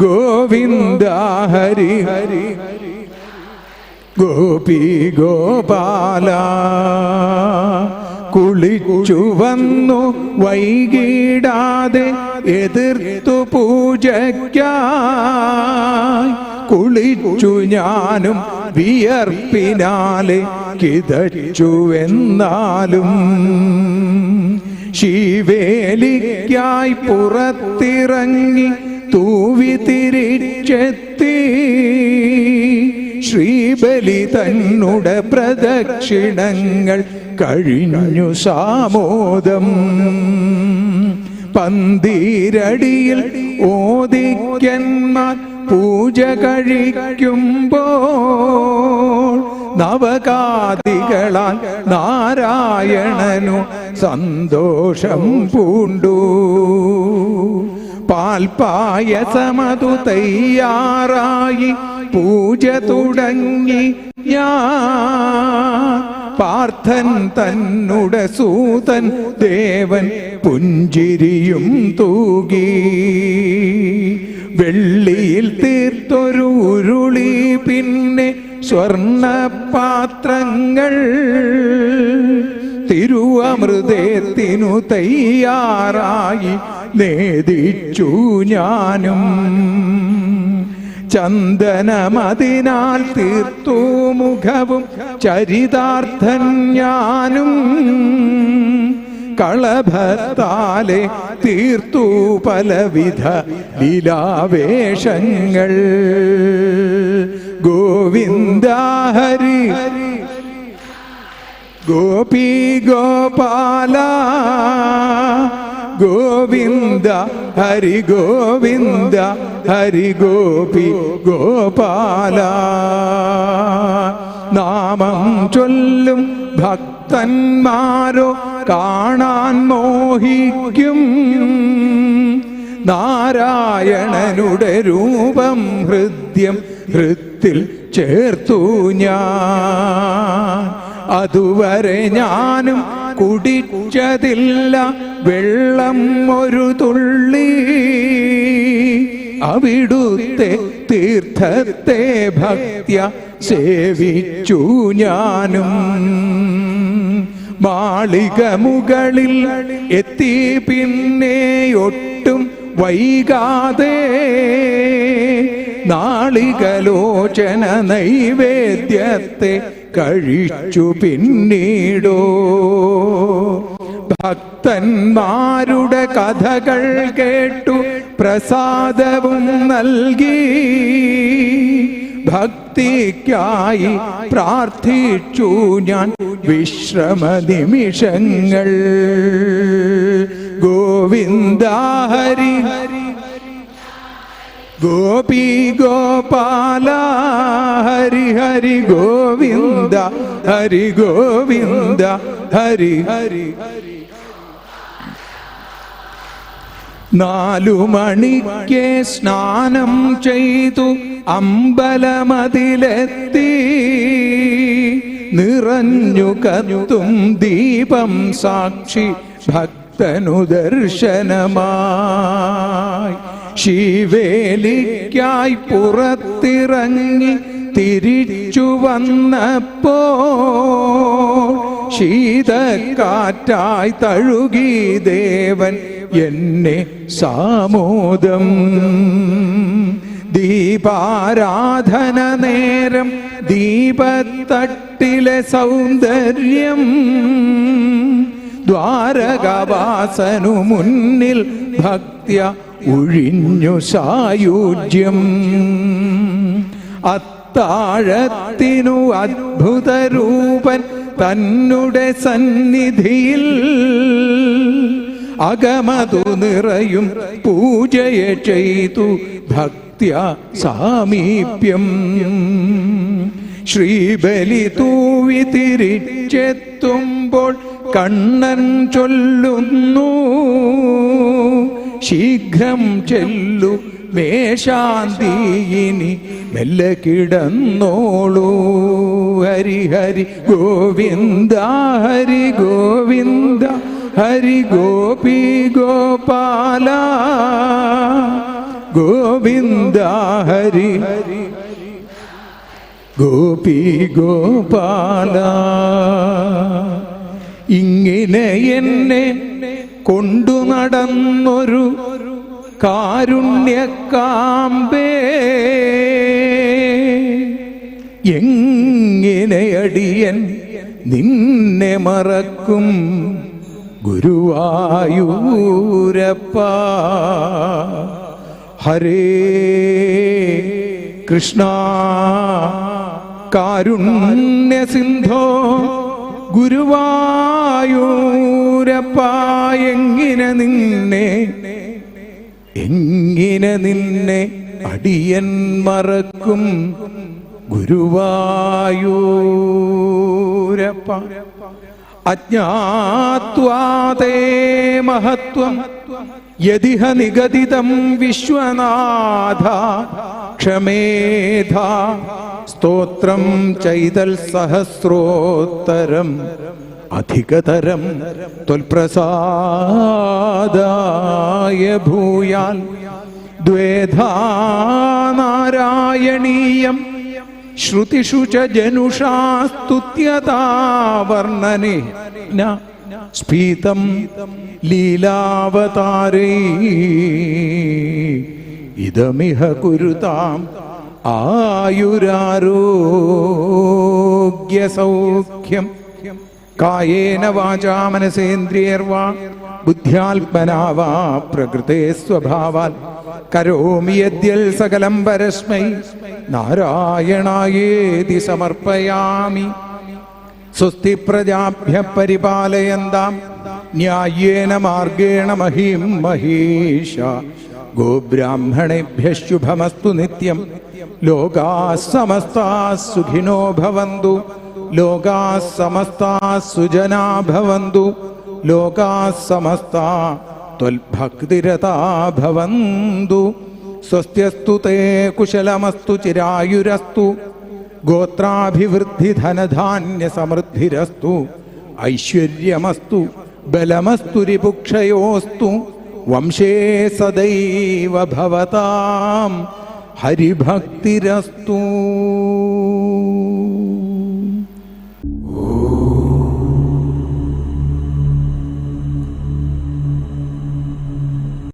ഗോവിന്ദ ഹരി ഹരി ഗോപി ഗോപാല. കുളിച്ചു വന്നു വൈകിടാതെ എതിർത്തു പൂജയ്ക്കായി കുളിച്ചു ഞാനും വിയർപ്പിനാലെ കിതച്ചുവെന്നാലും ശിവേലിക്കായി പുറത്തിറങ്ങി തൂവി തിരിച്ചെത്തി ശ്രീബലി തന്നുടെ പ്രദക്ഷിണങ്ങൾ കഴിഞ്ഞു സാമോദം. പന്തീരടിയിൽ ഓദിക്കന്മാർ പൂജ കഴിക്കുമ്പോൾ നവകാദികളാൽ നാരായണനു സന്തോഷം പൂണ്ടു. പാൽപായസമതു തയ്യാറായി പൂജ തുടങ്ങി ഞാൻ. പാർത്ഥൻ തന്നുടെ സൂതൻ ദേവൻ പുഞ്ചിരിയും തൂകി. വെള്ളിയിൽ തീർത്തൊരു ഉരുളി പിന്നെ സ്വർണപാത്രങ്ങൾ തിരുവമൃതത്തിനു തയ്യാറായി നേദിച്ചു ഞാനും. ചന്ദനമതിനാൽ തീർത്തു മുഖവും ചരിതാർത്ഥൻ ഞാനും. കളഭത്താലെ തീർത്തു പലവിധ ലീലാവേഷങ്ങൾ. ഗോവിന്ദ ഹരി ഗോപി ഗോപാല ഗോവിന്ദ ഹരി ഗോവിന്ദ ഹരി ഗോപി ഗോപാല. നാമം ചൊല്ലും ഭക്തന്മാരോ കാണാൻ മോഹിക്കും. നാരായണനുടെ രൂപം ഹൃദ്യം ഹൃത്തിൽ ചേർത്തു ഞാൻ. അതുവരെ ഞാനും കുടിച്ചതില്ല വെള്ളം ഒരു തുള്ളി. അവിടുത്തെ തീർത്ഥത്തെ ഭക്ത്യ സേവിച്ചു ഞാനും. മാളിക മുകളിൽ എത്തി പിന്നെ ഒട്ടും വൈകാതെ നാളികലോചന നൈവേദ്യത്തെ കഴിച്ചു പിന്നീടോ. ഭക്തന്മാരുടെ കഥകൾ കേട്ടു പ്രസാദവും നൽകി. ഭക്തിക്കായി പ്രാർത്ഥിച്ചു ഞാൻ വിശ്രമ നിമിഷങ്ങൾ. ഗോവിന്ദ ഹരി ഗോപി ഗോപാല ഹരി ഹരി ഗോവിന്ദ ഹരി ഗോവിന്ദ ഹരി ഹരി. 4 മണിക്ക് സ്നാനം ചെയ്തു അമ്പലമതിലെത്തി. നിറഞ്ഞു കത്തും ദീപം സാക്ഷി ഭക്തനു ദർശനമായി. ശിവേലിക്കായി പുറത്തിറങ്ങി തിരിച്ചു വന്നപ്പോ ശീതക്കാറ്റായി തഴുകി ദേവൻ എന്നെ സാമോദം. ദീപാരാധന നേരം ദീപത്തട്ടിലെ സൗന്ദര്യം ദ്വാരകാവാസനു മുന്നിൽ ഭക്ത്യ ഒഴിഞ്ഞു സായുജ്യം. അത്താഴത്തിനു അദ്ഭുതരൂപൻ തന്നുടെ സന്നിധിയിൽ അകമതു നിറയും പൂജയെ ചെയ്തു ഭക്ത്യ സാമീപ്യം. ശ്രീബലി തൂവി തിരിച്ചെത്തുമ്പോൾ കണ്ണൻ ചൊല്ലുന്നു, ശീഘ്രം ചെല്ലു മേശാന്തിയിനി മെല്ലെ കിടന്നോളൂ. ഹരി ഹരി ഗോവിന്ദ ഹരി ഗോവിന്ദ ഹരി ഗോപി ഗോപാല ഗോവിന്ദ ഹരി ഗോപി ഗോപാല. ഇങ്ങനെ എന്നെ കൊണ്ടു നടന്നൊരു കാരുണ്യക്കാമ്പേ, എങ്ങനെയടിയൻ നിന്നെ മറക്കും ഗുരുവായൂരപ്പ. ഹരേ കൃഷ്ണ കാരുണ്യ സിന്ധോ ഗുരുവായൂരപ്പ. എങ്ങനെ നിന്നെ അടിയൻ മറക്കും ഗുരുവായൂരപ്പ. അജ്ഞാത്വാതേ മഹത്വം യദിഹ നിഗദിതം വിശ്വനാഥ ക്ഷമേധ സ്തോത്രം ചൈതൽ സഹസ്രോത്തരം അധികതരം ത്വൽപ്രസാദായ ഭൂയാൽ. ദ്വേധാ നാരായണീയം ശ്രുതിഷു ച ജനുഷാ സ്തുത്യതാ വർണ്ണനേന സ്ഫീതം ലീലാവതാരൈ ഇദമിഹ കുരുതാം ആയുരാരോഗ്യസൗഖ്യം. കായേന വാചാ മനസേന്ദ്രിയർവാ ബുദ്ധ്യാത്മനാ വാ പ്രകൃതേ സ്വഭാവാൽ കരോമി യദ്യൽ സകലം പരസ്മൈ നാരായണായേതി സമർപ്പയാമി. സ്വസ്തി പ്രജാഭ്യ പരിപാലയന്താം ന്യായേന മാർഗേണ മഹീം മഹീഷ. ഗോബ്രാഹ്മണേഭ്യഃ ശുഭമസ്തു നിത്യം. ലോകാഃ സമസ്താഃ സുഖിനോ ഭവന്തു. ലോകാഃ സമസ്താഃ സുജനാ ഭവന്തു. ലോകാഃ സമസ്താഃ ത്വൽഭക്തിരതാ ഭവന്തു. സ്വസ്ത്യസ്തു തേ കുശലമസ്തു ചിരായുരസ്തു. ഗോത്രാഭിവൃദ്ധി ധനധാന്യ സമൃദ്ധിരസ്തു. ഐശ്വര്യമസ്തു ബലമസ്തു രിപുക്ഷയോസ്തു. വംശേ സദൈവ ഭവതാം ഹരിഭക്തിരസ്തു.